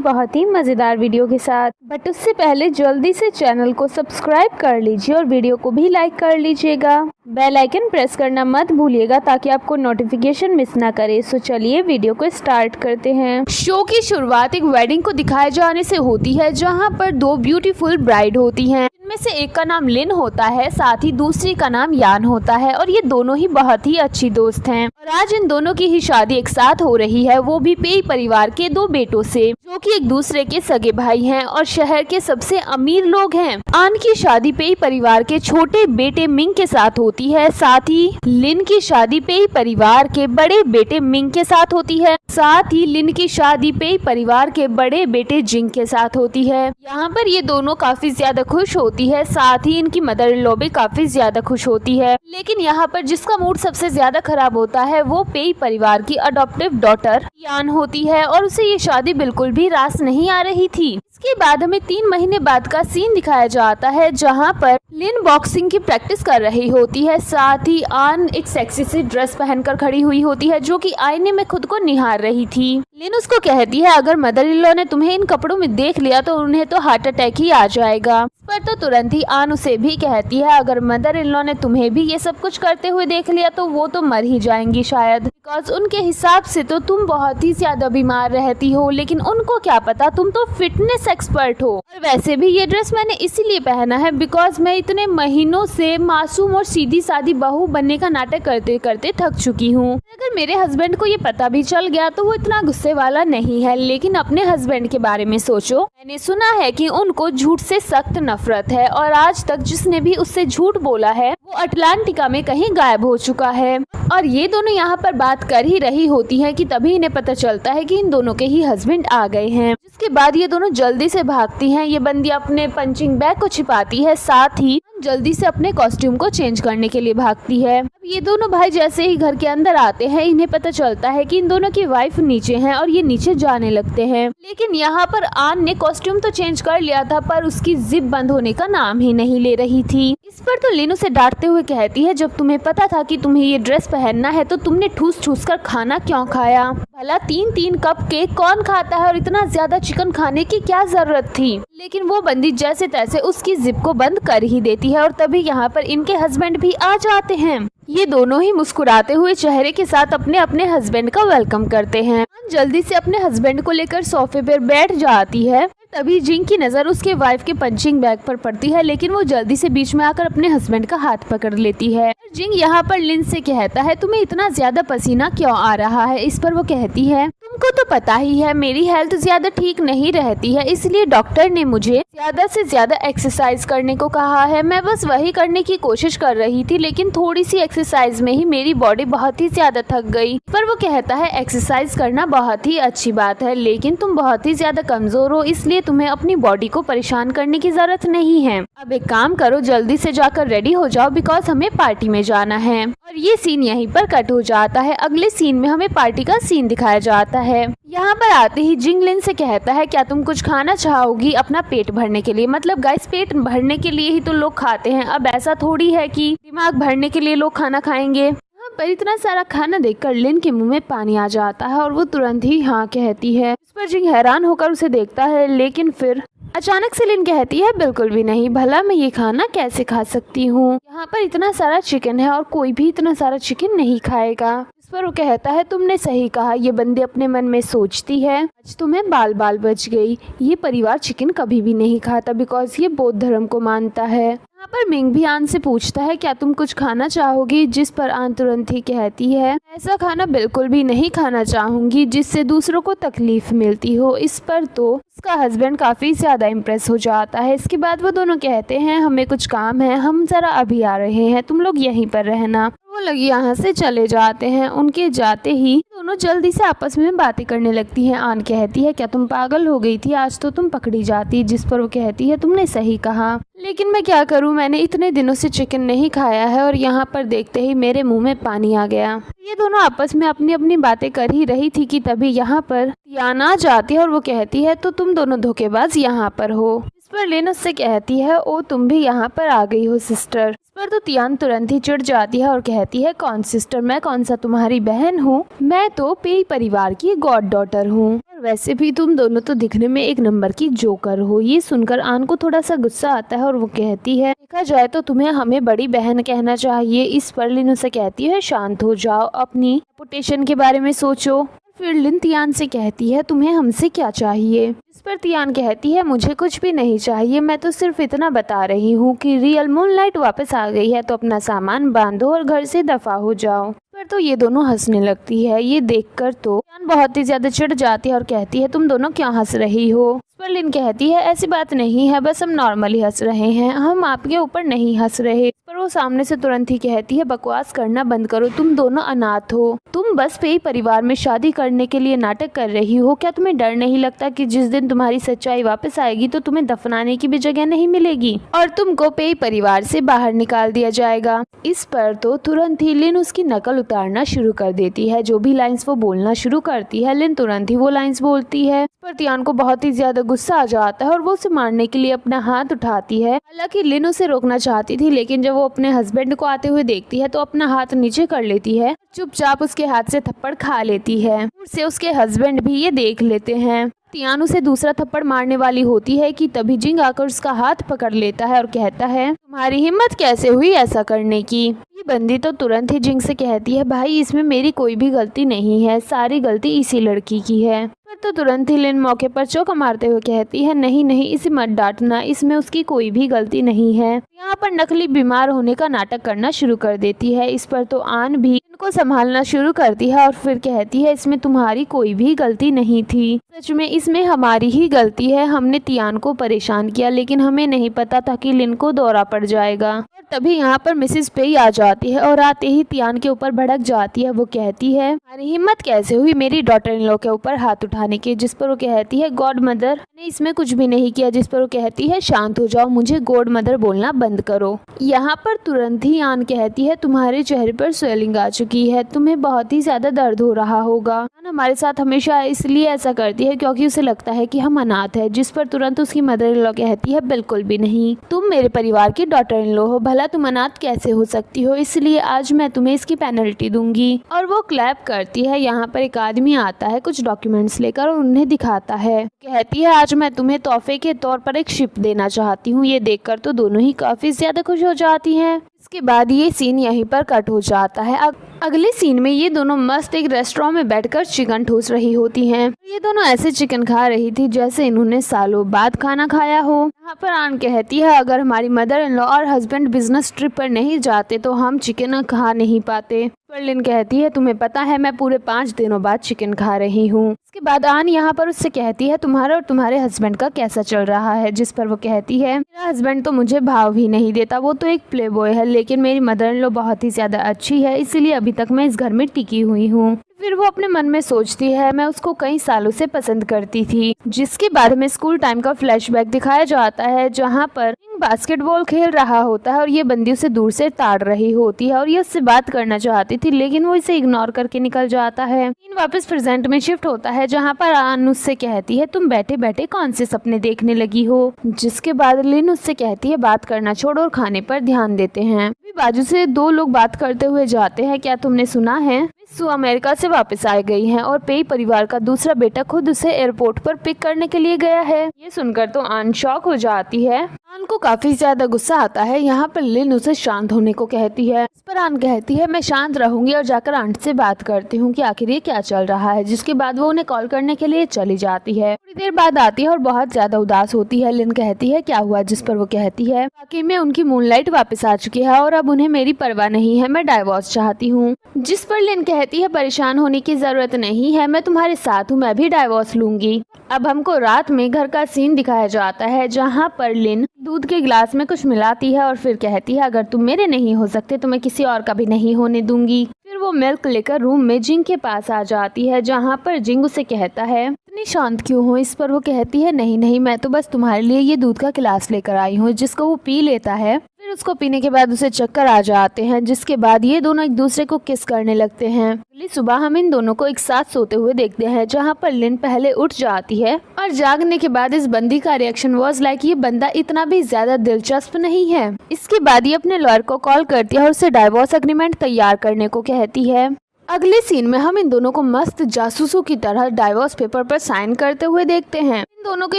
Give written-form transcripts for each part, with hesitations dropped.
बहुत ही मज़ेदार वीडियो के साथ। बट उससे पहले जल्दी से चैनल को सब्सक्राइब कर लीजिए और वीडियो को भी लाइक कर लीजिएगा। बेल आइकन प्रेस करना मत भूलिएगा ताकि आपको नोटिफिकेशन मिस ना करे। सो चलिए वीडियो को स्टार्ट करते हैं। शो की शुरुआत एक वेडिंग को दिखाए जाने से होती है, जहां पर दो ब्यूटीफुल ब्राइड होती हैं। इनमें से एक का नाम लिन होता है, साथ ही दूसरी का नाम यान होता है और ये दोनों ही बहुत ही अच्छी दोस्त हैं। और आज इन दोनों की ही शादी एक साथ हो रही है, वो भी पेई परिवार के दो बेटों से, जो कि एक दूसरे के सगे भाई हैं और शहर के सबसे अमीर लोग हैं। आन की शादी पेई परिवार के छोटे बेटे मिंग के साथ होती है, साथ ही लिन की शादी पेई परिवार के बड़े बेटे मिंग के साथ होती है। साथ ही लिन की शादी पेई परिवार के बड़े बेटे जिंग के साथ होती है। यहाँ पर ये दोनों काफी ज्यादा खुश होती है, साथ ही इनकी मदर इन लॉ भी काफी ज्यादा खुश होती है। लेकिन यहाँ पर जिसका मूड सबसे ज्यादा खराब होता है वो पेई परिवार की अडॉप्टिव डॉटर यान होती है और उसे ये शादी बिल्कुल भी रास नहीं आ रही थी। इसके बाद हमें 3 महीने बाद का सीन दिखाया जाता है, जहाँ पर लिन बॉक्सिंग की प्रैक्टिस कर रही होती है। साथ ही आन एक सेक्सी सी ड्रेस पहनकर खड़ी हुई होती है, जो कि आईने में खुद को निहार रही थी। लिन उसको कहती है, अगर मदर इन लॉ ने तुम्हें इन कपड़ों में देख लिया तो उन्हें तो हार्ट अटैक ही आ जाएगा। इस पर तो तुरंत ही आन उसे भी कहती है, अगर मदर इन लॉ ने तुम्हें भी ये सब कुछ करते हुए देख लिया तो वो तो मर ही जाएंगी शायद, बिकॉज उनके हिसाब से तो तुम बहुत ही ज्यादा बीमार रहती हो, लेकिन उनको क्या पता तुम तो फिटनेस एक्सपर्ट हो। और वैसे भी ये ड्रेस मैंने इसीलिए पहना है बिकॉज मैं इतने महीनों से मासूम और सीधी सादी बहू बनने का नाटक करते करते थक चुकी हूँ। अगर मेरे हस्बैंड को ये पता भी चल गया तो वो इतना गुस्से वाला नहीं है, लेकिन अपने हस्बैंड के बारे में सोचो। मैंने सुना है कि उनको झूठ से सख्त नफरत है और आज तक जिसने भी उससे झूठ बोला है वो अटलांटिका में कहीं गायब हो चुका है। और ये दोनों यहाँ पर बात कर ही रही होती है कि तभी इन्हें पता चलता है कि इन दोनों के ही हस्बैंड आ गए हैं। जिसके बाद ये दोनों जल्दी से भागती हैं। ये बंदी अपने पंचिंग बैग को छिपाती है, साथ ही जल्दी से अपने कॉस्ट्यूम को चेंज करने के लिए भागती है। अब ये दोनों भाई जैसे ही घर के अंदर आते हैं, इन्हें पता चलता है कि इन दोनों की वाइफ नीचे हैं और ये नीचे जाने लगते हैं। लेकिन यहाँ पर आन ने कॉस्ट्यूम तो चेंज कर लिया था, पर उसकी जिप बंद होने का नाम ही नहीं ले रही थी। इस पर तो लिन उसे डांटते हुए कहती है, जब तुम्हें पता था कि तुम्हें ये ड्रेस पहनना है तो तुमने ठूस ठूस कर खाना क्यों खाया? भला 3-3 कप केक कौन खाता है और इतना ज्यादा चिकन खाने की क्या जरूरत थी? लेकिन वो बंदी जैसे तैसे उसकी जिप को बंद कर ही देती है और तभी यहाँ पर इनके हस्बैंड भी आ जाते हैं। ये दोनों ही मुस्कुराते हुए चेहरे के साथ अपने अपने हस्बैंड का वेलकम करते हैं। जल्दी से अपने हस्बैंड को लेकर सोफे पर बैठ जाती है। तभी जिंग की नज़र उसके वाइफ के पंचिंग बैग पर पड़ती है, लेकिन वो जल्दी से बीच में आकर अपने हस्बैंड का हाथ पकड़ लेती है। जिंग यहाँ पर लिन से कहता है, तुम्हें इतना ज्यादा पसीना क्यों आ रहा है? इस पर वो कहती है, तुमको तो पता ही है मेरी हेल्थ ज्यादा ठीक नहीं रहती है, इसलिए डॉक्टर ने मुझे ज्यादा से ज्यादा एक्सरसाइज करने को कहा है। मैं बस वही करने की कोशिश कर रही थी, लेकिन थोड़ी सी एक्सरसाइज में ही मेरी बॉडी बहुत ही ज्यादा थक गई। पर वो कहता है, एक्सरसाइज करना बहुत ही अच्छी बात है, लेकिन तुम बहुत ही ज्यादा कमजोर हो, इसलिए तुम्हें अपनी बॉडी को परेशान करने की जरूरत नहीं है। अब एक काम करो, जल्दी से जाकर रेडी हो जाओ बिकॉज हमें पार्टी में जाना है। और ये सीन यहीं पर कट हो जाता है। अगले सीन में हमें पार्टी का सीन दिखाया जाता है। यहाँ पर आते ही जिंग लिन से कहता है, क्या तुम कुछ खाना चाहोगी अपना पेट भरने के लिए? मतलब गाइस, पेट भरने के लिए ही तो लोग खाते हैं, अब ऐसा थोड़ी है कि दिमाग भरने के लिए लोग खाना खाएंगे। पर इतना सारा खाना देखकर लिन के मुंह में पानी आ जाता है और वो तुरंत ही हाँ कहती है। इस पर जिंग हैरान होकर उसे देखता है, लेकिन फिर अचानक से लिन कहती है, बिल्कुल भी नहीं, भला मैं ये खाना कैसे खा सकती हूँ? यहाँ पर इतना सारा चिकन है और कोई भी इतना सारा चिकन नहीं खाएगा। इस पर वो कहता है, तुमने सही कहा। ये बंदी अपने मन में सोचती है, आज तुम्हें बाल बाल बच गई। ये परिवार चिकन कभी भी नहीं खाता बिकॉज ये बौद्ध धर्म को मानता है। यहाँ पर मिंग भी आन से पूछता है, क्या तुम कुछ खाना चाहोगी? जिस पर आन तुरंत ही कहती है, ऐसा खाना बिल्कुल भी नहीं खाना चाहूंगी जिससे दूसरों को तकलीफ मिलती हो। इस पर तो उसका हस्बैंड काफी ज्यादा इम्प्रेस हो जाता है। इसके बाद वो दोनों कहते हैं, हमें कुछ काम है, हम जरा अभी आ रहे हैं, तुम लोग यहीं पर रहना। वो लोग यहाँ से चले जाते हैं। उनके जाते ही दोनों जल्दी से आपस में बातें करने लगती हैं। आन कहती है, क्या तुम पागल हो गई थी? आज तो तुम पकड़ी जाती। जिस पर वो कहती है, तुमने सही कहा, लेकिन मैं क्या करूं, मैंने इतने दिनों से चिकन नहीं खाया है। और यहाँ पर देखते ही मेरे मुंह में पानी आ गया। ये दोनों आपस में अपनी अपनी बातें कर ही रही थी कि तभी यहाँ पर यान आ जाती है और वो कहती है, तो तुम दोनों धोखेबाज यहाँ पर हो। इस पर लिन उससे कहती है, ओ तुम भी यहाँ पर आ गई हो सिस्टर। इस पर तो तियान तुरंत ही चिढ़ जाती है और कहती है, कौन सिस्टर, मैं कौन सा तुम्हारी बहन हूँ, मैं तो पेई परिवार की गॉड डॉटर हूँ, और वैसे भी तुम दोनों तो दिखने में एक नंबर की जोकर हो। ये सुनकर आन को थोड़ा सा गुस्सा आता है और वो कहती है, देखा जाए तो तुम्हें हमें बड़ी बहन कहना चाहिए। इस पर लिन उसे कहती है, शांत हो जाओ, अपनी रेपुटेशन के बारे में सोचो। फिर लिन तियान से कहती है, तुम्हें हमसे क्या चाहिए। इस पर तियान कहती है, मुझे कुछ भी नहीं चाहिए, मैं तो सिर्फ इतना बता रही हूँ कि रियल मूनलाइट वापस आ गई है, तो अपना सामान बांधो और घर से दफा हो जाओ। पर तो ये दोनों हंसने लगती है। ये देखकर तो तियान बहुत ही ज्यादा चिढ़ जाती है और कहती है, तुम दोनों क्यों हंस रही हो। इस पर लिन कहती है, ऐसी बात नहीं है, बस हम नॉर्मली हंस रहे हैं, हम आपके ऊपर नहीं हंस रहे। पर वो सामने से तुरंत ही कहती है, बकवास करना बंद करो, तुम दोनों अनाथ हो, तुम बस पेई परिवार में शादी करने के लिए नाटक कर रही हो। क्या तुम्हें डर नहीं लगता कि जिस दिन तुम्हारी सच्चाई वापस आएगी तो तुम्हें दफनाने की भी जगह नहीं मिलेगी और तुमको पेई परिवार से बाहर निकाल दिया जाएगा। इस पर तो तुरंत ही लिन उसकी नकल उतारना शुरू कर देती है। जो भी लाइंस वो बोलना शुरू करती है, लिन तुरंत ही वो लाइंस बोलती है। इस पर तियान को बहुत ही ज्यादा गुस्सा आ जाता है और वो उसे मारने के लिए अपना हाथ उठाती है। हालांकि लिन उसे रोकना चाहती थी, लेकिन जब वो अपने हस्बैंड को आते हुए देखती है तो अपना हाथ नीचे कर लेती है, चुपचाप उसके हाथ से थप्पड़ खा लेती है। दूर से उसके हस्बैंड भी ये देख लेते हैं। तियान उसे दूसरा थप्पड़ मारने वाली होती है कि तभी जिंग आकर उसका हाथ पकड़ लेता है और कहता है, तुम्हारी हिम्मत कैसे हुई ऐसा करने की। ये बंदी तो तुरंत ही जिंग से कहती है, भाई इसमें मेरी कोई भी गलती नहीं है, सारी गलती इसी लड़की की है। पर तो तुरंत ही लिन मौके पर चौका मारते हुए कहती है, नहीं नहीं, इसे मत डांटना, इसमें उसकी कोई भी गलती नहीं है। यहाँ पर नकली बीमार होने का नाटक करना शुरू कर देती है। इस पर तो आन भी इनको संभालना शुरू करती है और फिर कहती है, इसमें तुम्हारी कोई भी गलती नहीं थी, सच में इसमें हमारी ही गलती है, हमने तियान को परेशान किया, लेकिन हमें नहीं पता था कि लिन को दौरा पड़ जाएगा। तभी यहाँ पर मिसेस पेई आ जाती है और आते ही तियान के ऊपर भड़क जाती है। वो कहती है, हमारी हिम्मत कैसे हुई मेरी डॉटर इन लॉ के ऊपर हाथ उठाने की। जिस पर वो कहती है, गॉड मदर, मैंने इसमें कुछ भी नहीं किया। जिस पर वो कहती है, शांत हो जाओ, मुझे गॉड मदर बोलना बंद करो। यहाँ पर तुरंत ही आन कहती है, तुम्हारे चेहरे पर स्वेलिंग आ चुकी है, तुम्हें बहुत ही ज्यादा दर्द हो रहा होगा। आन हमारे साथ हमेशा इसलिए ऐसा करती है क्योंकि उसे लगता है कि हम अनाथ है। जिस पर तुरंत उसकी मदर इन लॉ कहती है, बिल्कुल भी नहीं, तुम मेरे परिवार की डॉटर इन लॉ हो, भला तुम अनाथ कैसे हो सकती हो, इसलिए आज मैं तुम्हें इसकी पेनल्टी दूंगी। और वो क्लैप करती है। यहाँ पर एक आदमी आता है कुछ डॉक्यूमेंट्स लेकर और उन्हें दिखाता है। कहती है, आज मैं तुम्हें तोहफे के तौर पर एक शिप देना चाहती हूँ। ये देखकर तो दोनों ही काफी ज्यादा खुश हो जाती हैं। इसके बाद ये सीन यहीं पर कट हो जाता है। अगले सीन में ये दोनों मस्त एक रेस्टोरेंट में बैठकर चिकन ठूस रही होती हैं। ये दोनों ऐसे चिकन खा रही थी जैसे इन्होंने सालों बाद खाना खाया हो। यहाँ पर आन कहती है, अगर हमारी मदर इन लॉ और हस्बैंड बिजनेस ट्रिप पर नहीं जाते तो हम चिकन खा नहीं पाते। पर लिन कहती है, तुम्हें पता है मैं पूरे 5 दिनों बाद चिकन खा रही हूँ। इसके बाद आन यहाँ पर उससे कहती है, तुम्हारा और तुम्हारे हस्बैंड का कैसा चल रहा है। जिस पर वो कहती है, मेरा हस्बैंड तो मुझे भाव भी नहीं देता, वो तो एक प्ले बॉय है, लेकिन मेरी मदर इन लॉ बहुत ही ज्यादा अच्छी है, इसीलिए अभी तक मैं इस घर में टिकी हुई हूँ। फिर वो अपने मन में सोचती है, मैं उसको कई सालों से पसंद करती थी। जिसके बारे में स्कूल टाइम का फ्लैशबैक दिखाया जाता है, जहाँ पर बास्केटबॉल खेल रहा होता है और ये बंदी उसे दूर से ताड़ रही होती है और ये उससे बात करना चाहती थी, लेकिन वो इसे इग्नोर करके निकल जाता है। सीन वापस प्रेजेंट में शिफ्ट होता है, जहाँ पर आन उससे कहती है, तुम बैठे बैठे कौन से सपने देखने लगी हो। जिसके बाद लिन उससे कहती है, बात करना छोड़ो और खाने पर ध्यान देते हैं। बाजू से 2 लोग बात करते हुए जाते हैं, क्या तुमने सुना है सू अमेरिका से वापस आ गई हैं और पेई परिवार का दूसरा बेटा खुद उसे एयरपोर्ट पर पिक करने के लिए गया है। ये सुनकर तो आन शॉक हो जाती है। आन को काफी ज्यादा गुस्सा आता है। यहाँ पर लिन उसे शांत होने को कहती है। इस पर आन कहती है, मैं शांत रहूंगी और जाकर आंट से बात करती हूँ कि आखिर ये क्या चल रहा है। जिसके बाद वो उन्हें कॉल करने के लिए चली जाती है। थोड़ी देर बाद आती है और बहुत ज्यादा उदास होती है। लिन कहती है, क्या हुआ। जिस पर वो कहती है, वाकई में उनकी मूनलाइट वापस आ चुकी है और अब उन्हें मेरी परवाह नहीं है, मैं डाइवोर्स चाहती हूँ। जिस पर लिन कहती है, परेशान होने की जरूरत नहीं है, मैं तुम्हारे साथ हूँ, मैं भी डाइवोर्स लूंगी। अब हमको रात में घर का सीन दिखाया जाता है, जहाँ पर लिन दूध के गिलास में कुछ मिलाती है और फिर कहती है, अगर तुम मेरे नहीं हो सकते तो मैं किसी और का भी नहीं होने दूंगी। फिर वो मिल्क लेकर रूम में जिंग के पास आ जाती है, जहाँ पर जिंग उसे कहता है, इतनी शांत क्यों हो। इस पर वो कहती है, नहीं नहीं, मैं तो बस तुम्हारे लिए ये दूध का गिलास लेकर आई हूँ। जिसको वो पी लेता है। फिर फिर उसको पीने के बाद उसे चक्कर आ जाते हैं, जिसके बाद ये दोनों एक दूसरे को किस करने लगते हैं। अगली सुबह हम इन दोनों को एक साथ सोते हुए देखते हैं, जहाँ पर लिन पहले उठ जाती है और जागने के बाद इस बंदी का रिएक्शन वाज लाइक ये बंदा इतना भी ज्यादा दिलचस्प नहीं है। इसके बाद ये अपने लॉयर को कॉल करती है और उसे डाइवोर्स एग्रीमेंट तैयार करने को कहती है। अगले सीन में हम इन दोनों को मस्त जासूसों की तरह डाइवोर्स पेपर पर साइन करते हुए देखते हैं। इन दोनों के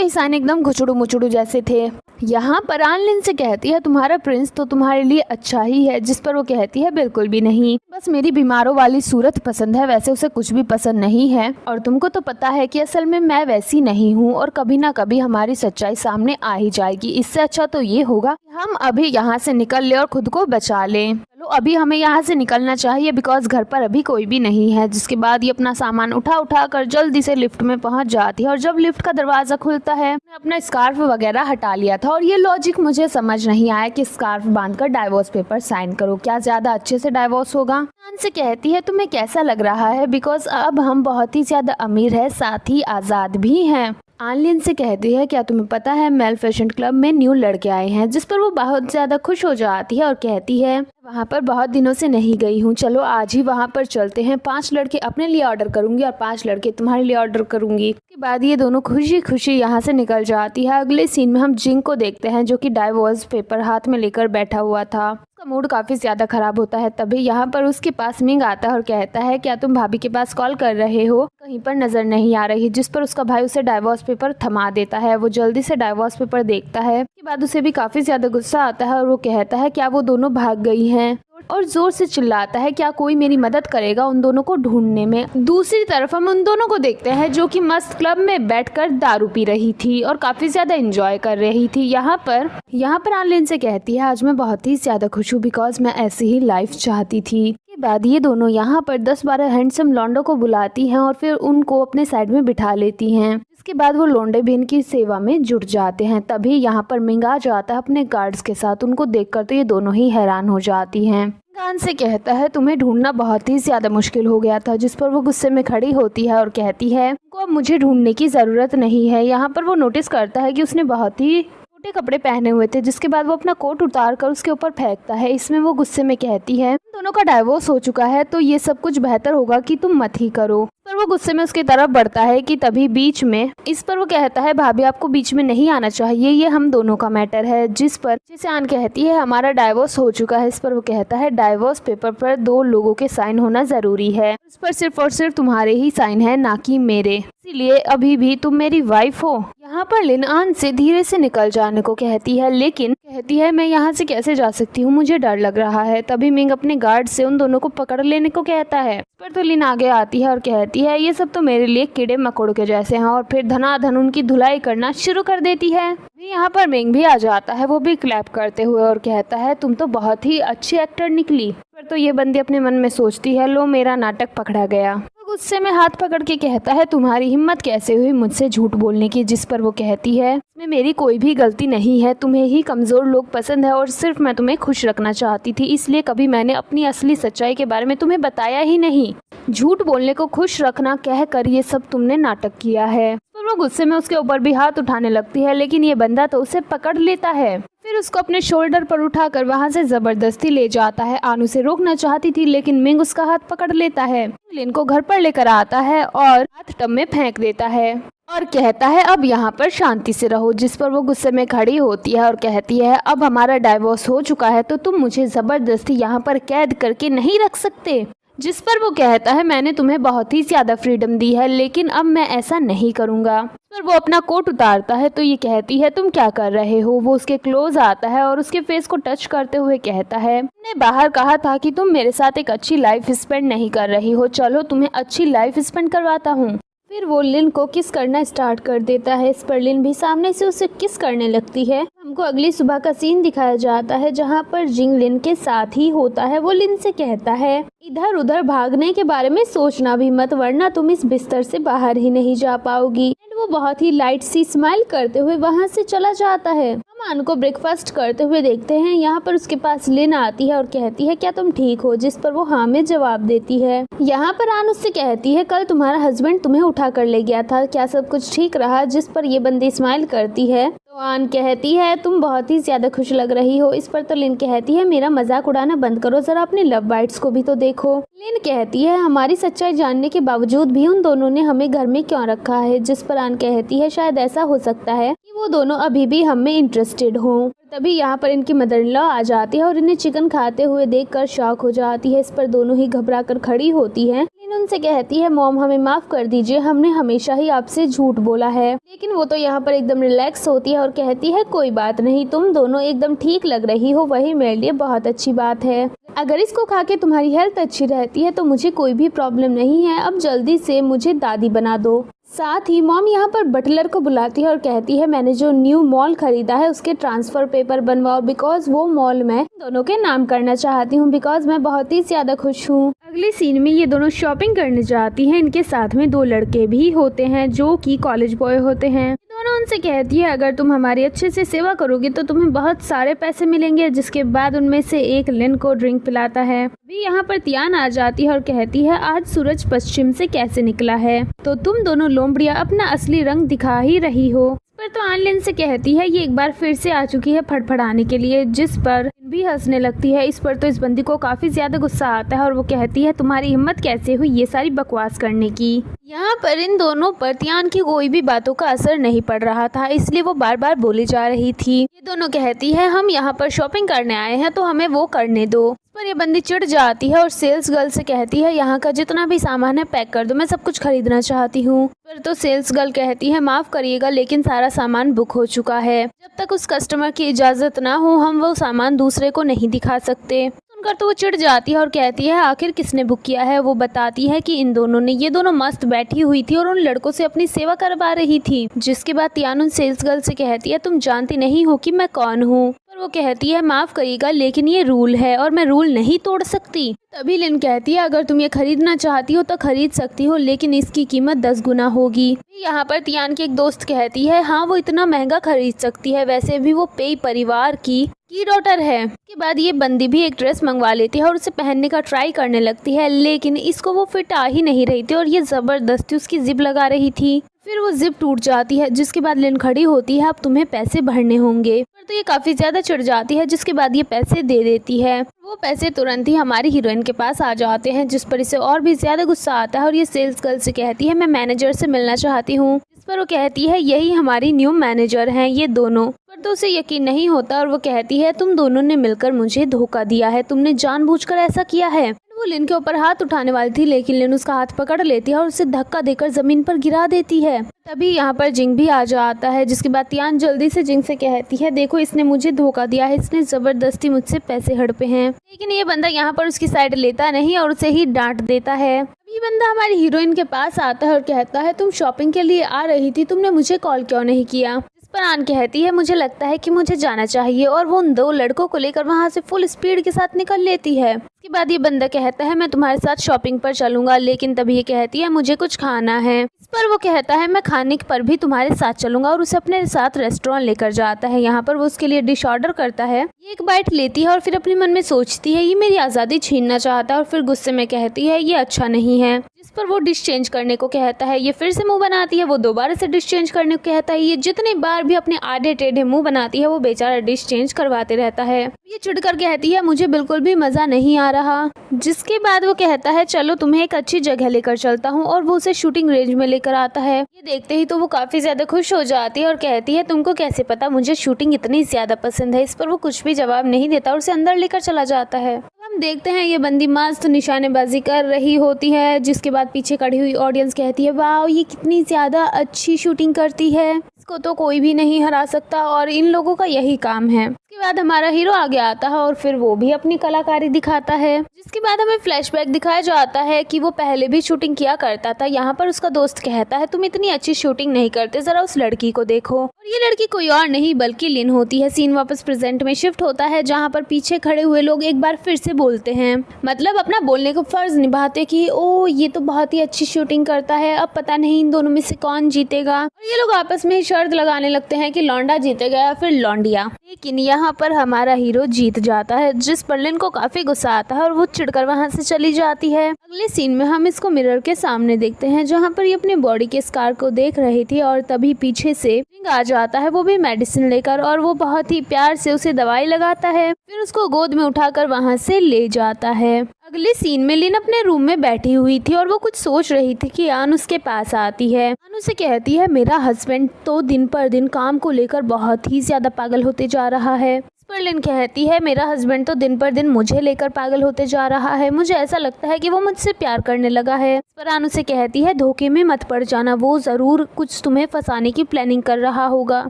ही साइन एकदम घुचड़ू मुचड़ू जैसे थे। यहाँ पर आन लिन से कहती है तुम्हारा प्रिंस तो तुम्हारे लिए अच्छा ही है, जिस पर वो कहती है बिल्कुल भी नहीं, बस मेरी बीमारों वाली सूरत पसंद है, वैसे उसे कुछ भी पसंद नहीं है और तुमको तो पता है कि असल में मैं वैसी नहीं हूँ और कभी ना कभी हमारी सच्चाई सामने आ ही जाएगी। इससे अच्छा तो ये होगा कि हम अभी यहाँ से निकल ले और खुद को बचा लें। चलो अभी हमें यहाँ से निकलना चाहिए बिकॉज घर पर अभी कोई भी नहीं है। जिसके बाद ये अपना सामान उठा कर जल्दी से लिफ्ट में पहुँच जाती है और जब लिफ्ट का दरवाजा खुलता है अपना स्कार्फ वगैरह हटा लिया था और ये लॉजिक मुझे समझ नहीं आया कि स्कार्फ बांधकर डाइवोर्स पेपर साइन करो, क्या ज्यादा अच्छे से डाइवोर्स होगा। आन से कहती है तुम्हें कैसा लग रहा है बिकॉज अब हम बहुत ही ज्यादा अमीर है, साथ ही आजाद भी हैं। आन लिन से कहती है क्या तुम्हें पता है मेल फैशन क्लब में न्यू लड़के आए हैं, जिस पर वो बहुत ज्यादा खुश हो जाती है और कहती है वहाँ पर बहुत दिनों से नहीं गई हूँ, चलो आज ही वहाँ पर चलते हैं। 5 लड़के अपने लिए ऑर्डर करूंगी और 5 लड़के तुम्हारे लिए ऑर्डर करूंगी। उसके बाद ये दोनों खुशी खुशी यहाँ से निकल जाती है। अगले सीन में हम जिंग को देखते हैं जो कि डाइवोर्स पेपर हाथ में लेकर बैठा हुआ था। उसका मूड काफी ज्यादा खराब होता है। तभी यहाँ पर उसके पास मिंग आता है और कहता है क्या तुम भाभी के पास कॉल कर रहे हो, कहीं पर नजर नहीं आ रही। जिस पर उसका भाई उसे डाइवोर्स पेपर थमा देता है। वो जल्दी से डाइवोर्स पेपर देखता है। उसके बाद उसे भी काफी ज्यादा गुस्सा आता है और वो कहता है क्या वो दोनों भाग गई हैं और जोर से चिल्लाता है क्या कोई मेरी मदद करेगा उन दोनों को ढूंढने में। दूसरी तरफ हम उन दोनों को देखते हैं जो कि मस्त क्लब में बैठकर दारू पी रही थी और काफी ज्यादा एंजॉय कर रही थी। यहाँ पर आन लिन से कहती है आज मैं बहुत ही ज्यादा खुश हूँ बिकॉज मैं ऐसी ही लाइफ चाहती थी। के बाद ये दोनों यहाँ पर 10-12 हैंडसम लौंडों को बुलाती हैं और फिर उनको अपने साइड में बिठा लेती हैं। इसके बाद वो लौंडे भी इनकी सेवा में जुट जाते हैं। तभी यहाँ पर मिंग आ जाता है अपने गार्ड्स के साथ। उनको देखकर तो ये दोनों ही हैरान हो जाती हैं। कान से कहता है तुम्हें ढूंढना बहुत ही ज्यादा मुश्किल हो गया था। जिस पर वो गुस्से में खड़ी होती है और कहती है को अब मुझे ढूंढने की जरूरत नहीं है। यहाँ पर वो नोटिस करता है कि उसने बहुत ही छोटे कपड़े पहने हुए थे। जिसके बाद वो अपना कोट उतार कर उसके ऊपर फेंकता है। इसमें वो गुस्से में कहती है दोनों का डाइवोर्स हो चुका है तो ये सब कुछ बेहतर होगा कि तुम मत ही करो। पर वो गुस्से में उसकी तरफ बढ़ता है कि तभी बीच में इस पर वो कहता है भाभी आपको बीच में नहीं आना चाहिए, ये हम दोनों का मैटर है। जिसे आन कहती है हमारा डाइवोर्स हो चुका है। इस पर वो कहता है डाइवोर्स पेपर पर 2 लोगों के साइन होना जरूरी है, इस पर सिर्फ और सिर्फ तुम्हारे ही साइन है ना कि मेरे, इसीलिए अभी भी तुम मेरी वाइफ हो। यहाँ पर लिन आन से धीरे से निकल जाने को कहती है लेकिन कहती है मैं यहाँ से कैसे जा सकती हूँ, मुझे डर लग रहा है। तभी मिंग अपने गार्ड से उन दोनों को पकड़ लेने को कहता है। इस पर तो लिन आगे आती है और कहती है ये सब तो मेरे लिए कीड़े मकोड़ के जैसे हैं और फिर धनाधन उनकी धुलाई करना शुरू कर देती है। यहाँ पर मिंग भी आ जाता है, वो भी क्लैप करते हुए और कहता है तुम तो बहुत ही अच्छी एक्टर निकली। पर तो ये बंदी अपने मन में सोचती है लो मेरा नाटक पकड़ा गया। गुस्से में हाथ पकड़ के कहता है तुम्हारी हिम्मत कैसे हुई मुझसे झूठ बोलने की। जिस पर वो कहती है इसमें मेरी कोई भी गलती नहीं है, तुम्हें ही कमजोर लोग पसंद है और सिर्फ मैं तुम्हें खुश रखना चाहती थी, इसलिए कभी मैंने अपनी असली सच्चाई के बारे में तुम्हें बताया ही नहीं। झूठ बोलने को खुश रखना कह कर ये सब तुमने नाटक किया है। तो वो गुस्से में उसके ऊपर भी हाथ उठाने लगती है लेकिन ये बंदा तो उसे पकड़ लेता है। फिर उसको अपने शोल्डर पर उठाकर वहां से जबरदस्ती ले जाता है। आन उसे रोकना चाहती थी लेकिन मिंग उसका हाथ पकड़ लेता है। लिन को घर पर लेकर आता है और हाथ टब में फेंक देता है और कहता है अब यहाँ पर शांति से रहो। जिस पर वो गुस्से में खड़ी होती है और कहती है अब हमारा डाइवोर्स हो चुका है तो तुम मुझे जबरदस्ती यहाँ पर कैद करके नहीं रख सकते। जिस पर वो कहता है मैंने तुम्हें बहुत ही ज्यादा फ्रीडम दी है लेकिन अब मैं ऐसा नहीं करूँगा। पर वो अपना कोट उतारता है तो ये कहती है तुम क्या कर रहे हो। वो उसके क्लोज आता है और उसके फेस को टच करते हुए कहता है मैंने बाहर कहा था कि तुम मेरे साथ एक अच्छी लाइफ स्पेंड नहीं कर रही हो, चलो तुम्हें अच्छी लाइफ स्पेंड करवाता हूँ। फिर वो लिन को किस करना स्टार्ट कर देता है। इस पर लिन भी सामने से उसे किस करने लगती है। हमको अगली सुबह का सीन दिखाया जाता है जहाँ पर जिंग लिन के साथ ही होता है। वो लिन से कहता है इधर उधर भागने के बारे में सोचना भी मत वरना तुम इस बिस्तर से बाहर ही नहीं जा पाओगी। वो बहुत ही लाइट सी स्माइल करते हुए वहाँ से चला जाता है। हम आन को ब्रेकफास्ट करते हुए देखते हैं। यहाँ पर उसके पास लिन आती है और कहती है क्या तुम ठीक हो। जिस पर वो हाँ में जवाब देती है। यहाँ पर आन उससे कहती है कल तुम्हारा हस्बैंड तुम्हें उठा कर ले गया था, क्या सब कुछ ठीक रहा। जिस पर ये बंदी स्माइल करती है तो आन कहती है तुम बहुत ही ज्यादा खुश लग रही हो। इस पर तो लिन कहती है मेरा मजाक उड़ाना बंद करो, जरा अपने लव बाइट्स को भी तो देखो। लिन कहती है हमारी सच्चाई जानने के बावजूद भी उन दोनों ने हमें घर में क्यों रखा है। जिस पर आन कहती है शायद ऐसा हो सकता है कि वो दोनों अभी भी हम में इंटरेस्टेड हो। तभी यहाँ पर इनकी मदर इन लॉ आ जाती है और इन्हें चिकन खाते हुए देखकर शॉक हो जाती है। इस पर दोनों ही घबरा कर खड़ी होती हैं। लिन उनसे कहती है मॉम हमें माफ कर दीजिए, हमने हमेशा ही आपसे झूठ बोला है। लेकिन वो तो यहाँ पर एकदम रिलैक्स होती है और कहती है कोई बात नहीं, तुम दोनों एकदम ठीक लग रही हो, वही मेरे लिए बहुत अच्छी बात है। अगर इसको खा के तुम्हारी हेल्थ अच्छी रहती है तो मुझे कोई भी प्रॉब्लम नहीं है। अब जल्दी से मुझे दादी बना दो। साथ ही मॉम यहाँ पर बटलर को बुलाती है और कहती है मैंने जो न्यू मॉल खरीदा है उसके ट्रांसफर पेपर बनवाओ, बिकॉज वो मॉल मैं दोनों के नाम करना चाहती हूँ, बिकॉज मैं बहुत ही ज्यादा खुश हूँ। अगले सीन में ये दोनों शॉपिंग करने जाती हैं। इनके साथ में 2 लड़के भी होते हैं जो कि कॉलेज बॉय होते हैं। दोनों उनसे कहती है अगर तुम हमारी अच्छे से सेवा करोगी तो तुम्हें बहुत सारे पैसे मिलेंगे। जिसके बाद उनमें से एक लिन को ड्रिंक पिलाता है। अभी यहाँ पर तियान आ जाती है और कहती है आज सूरज पश्चिम से कैसे निकला है, तो तुम दोनों लोमड़िया अपना असली रंग दिखा ही रही हो। पर तो आन लिन से कहती है ये एक बार फिर से आ चुकी है फड़फड़ाने के लिए, जिस पर भी हंसने लगती है। इस पर तो इस बंदी को काफी ज्यादा गुस्सा आता है और वो कहती है तुम्हारी हिम्मत कैसे हुई ये सारी बकवास करने की। यहाँ पर इन दोनों पर तियान की कोई भी बातों का असर नहीं पड़ रहा था, इसलिए वो बार बार बोली जा रही थी। ये दोनों कहती है हम यहाँ पर शॉपिंग करने आए हैं तो हमें वो करने दो। पर ये बंदी चिढ़ जाती है और सेल्स गर्ल से कहती है यहाँ का जितना भी सामान है पैक कर दो, मैं सब कुछ खरीदना चाहती हूँ। पर तो सेल्स गर्ल कहती है माफ करिएगा लेकिन सारा सामान बुक हो चुका है, जब तक उस कस्टमर की इजाजत ना हो हम वो सामान दूसरे को नहीं दिखा सकते। सुनकर तो वो चिढ़ जाती है और कहती है आखिर किसने बुक किया है। वो बताती है कि इन दोनों ने, ये दोनों मस्त बैठी हुई थी और उन लड़कों से अपनी सेवा करवा रही थी। जिसके बाद तियान उन सेल्स गर्ल से कहती है तुम जानती नहीं हो कि मैं कौन हूँ। पर वो कहती है माफ करिएगा लेकिन ये रूल है और मैं रूल नहीं तोड़ सकती। तभी लिन कहती है अगर तुम ये खरीदना चाहती हो तो खरीद सकती हो लेकिन इसकी कीमत 10 गुना होगी। यहाँ पर तियान की एक दोस्त कहती है हाँ वो इतना महंगा खरीद सकती है, वैसे भी वो पेई परिवार की डॉटर है। के बाद ये बंदी भी एक ड्रेस मंगवा लेती है और उसे पहनने का ट्राई करने लगती है, लेकिन इसको वो फिट आ ही नहीं रही थी और ये जबरदस्ती उसकी जिप लगा रही थी। फिर वो जिप टूट जाती है, जिसके बाद लिन खड़ी होती है अब तुम्हें पैसे भरने होंगे। पर तो ये काफी ज्यादा चिढ़ जाती है, जिसके बाद ये पैसे दे देती है। वो पैसे तुरंत ही हमारी हीरोइन के पास आ जाते हैं, जिस पर इसे और भी ज्यादा गुस्सा आता है और ये सेल्स गर्ल से कहती है मैं मैनेजर से मिलना चाहती हूँ। इस पर वो कहती है यही हमारी न्यू मैनेजर हैं ये दोनों। पर तो उसे यकीन नहीं होता और वो कहती है तुम दोनों ने मिलकर मुझे धोखा दिया है, तुमने जानबूझकर ऐसा किया है। वो लिन के ऊपर हाथ उठाने वाली थी लेकिन लिन उसका हाथ पकड़ लेती है और उसे धक्का देकर जमीन पर गिरा देती है। तभी यहाँ पर जिंग भी आ जाता है, जिसके बाद तियान जल्दी से जिंग से कहती है देखो इसने मुझे धोखा दिया है, इसने जबरदस्ती मुझसे पैसे हड़पे हैं। लेकिन ये बंदा यहाँ पर उसकी साइड लेता नहीं और उसे ही डांट देता है। ये बंदा हमारी हीरोइन के पास आता है और कहता है तुम शॉपिंग के लिए आ रही थी, तुमने मुझे कॉल क्यों नहीं किया। पर आन कहती है मुझे लगता है कि मुझे जाना चाहिए और वो उन 2 लड़कों को लेकर वहाँ से फुल स्पीड के साथ निकल लेती है। इसके बाद ये बंदा कहता है मैं तुम्हारे साथ शॉपिंग पर चलूंगा, लेकिन तभी ये कहती है मुझे कुछ खाना है। इस पर वो कहता है मैं खाने पर भी तुम्हारे साथ चलूंगा और उसे अपने साथ रेस्टोरेंट लेकर जाता है। यहाँ पर वो उसके लिए डिश ऑर्डर करता है। ये एक बाइट लेती है और फिर अपने मन में सोचती है ये मेरी आज़ादी छीनना चाहता है और फिर गुस्से में कहती है ये अच्छा नहीं है। जिस पर वो डिश चेंज करने को कहता है। ये फिर से मुंह बनाती है, वो दोबारा से डिश चेंज करने को कहता है। ये जितनी बार भी अपने आधे टेढ़े मुंह बनाती है वो बेचारा डिश चेंज करवाते रहता है। ये चिढ़कर कहती है मुझे बिल्कुल भी मजा नहीं आ रहा। जिसके बाद वो कहता है चलो तुम्हें एक अच्छी जगह लेकर चलता हूँ और वो उसे शूटिंग रेंज में लेकर आता है। ये देखते ही तो वो काफी ज्यादा खुश हो जाती है और कहती है तुमको कैसे पता मुझे शूटिंग इतनी ज्यादा पसंद है। इस पर वो कुछ भी जवाब नहीं देता और उसे अंदर लेकर चला जाता है। हम देखते हैं ये बंदी मस्त निशानेबाजी कर रही होती है, जिसके बाद पीछे खड़ी हुई ऑडियंस कहती है वाह ये कितनी ज्यादा अच्छी शूटिंग करती है, इसको तो कोई भी नहीं हरा सकता और इन लोगों का यही काम है। इसके बाद हमारा हीरो आगे आता है और फिर वो भी अपनी कलाकारी दिखाता है। जिसके बाद हमें फ्लैशबैक दिखाया जाता है कि वो पहले भी शूटिंग किया करता था। यहाँ पर उसका दोस्त कहता है तुम इतनी अच्छी शूटिंग नहीं करते, जरा उस लड़की को देखो। और ये लड़की कोई और नहीं बल्कि लिन होती है। सीन वापस प्रेजेंट में शिफ्ट होता है, जहाँ पर पीछे खड़े हुए लोग एक बार फिर से बोलते हैं, मतलब अपना बोलने का फर्ज निभाते कि ओ ये तो बहुत ही अच्छी शूटिंग करता है, अब पता नहीं इन दोनों में से कौन जीतेगा। और ये लोग आपस में शर्त लगाने लगते हैं कि लौंडा जीतेगा या फिर लौंडिया। लेकिन यहाँ पर हमारा हीरो जीत जाता है, जिस पर लिन को काफी गुस्सा आता है और वो चिढ़कर वहाँ से चली जाती है। अगले सीन में हम इसको मिरर के सामने देखते हैं, जहाँ पर ये अपने बॉडी के स्कार को देख रही थी और तभी पीछे से जिंग आ जाता है, वो भी मेडिसिन लेकर, और वो बहुत ही प्यार से उसे दवाई लगाता है, फिर उसको गोद में उठाकर वहाँ से ले जाता है। अगले सीन में लिन अपने रूम में बैठी हुई थी और वो कुछ सोच रही थी कि आन उसके पास आती है। आन उसे कहती है, मेरा हस्बैंड तो दिन पर दिन काम को लेकर बहुत ही ज्यादा पागल होते जा रहा है। इस पर लिन कहती है, मेरा हस्बैंड तो दिन पर दिन मुझे लेकर पागल होते जा रहा है, मुझे ऐसा लगता है कि वो मुझसे प्यार करने लगा है। इस पर आन उसे कहती है, धोखे में मत पड़ जाना, वो जरूर कुछ तुम्हें फंसाने की प्लानिंग कर रहा होगा।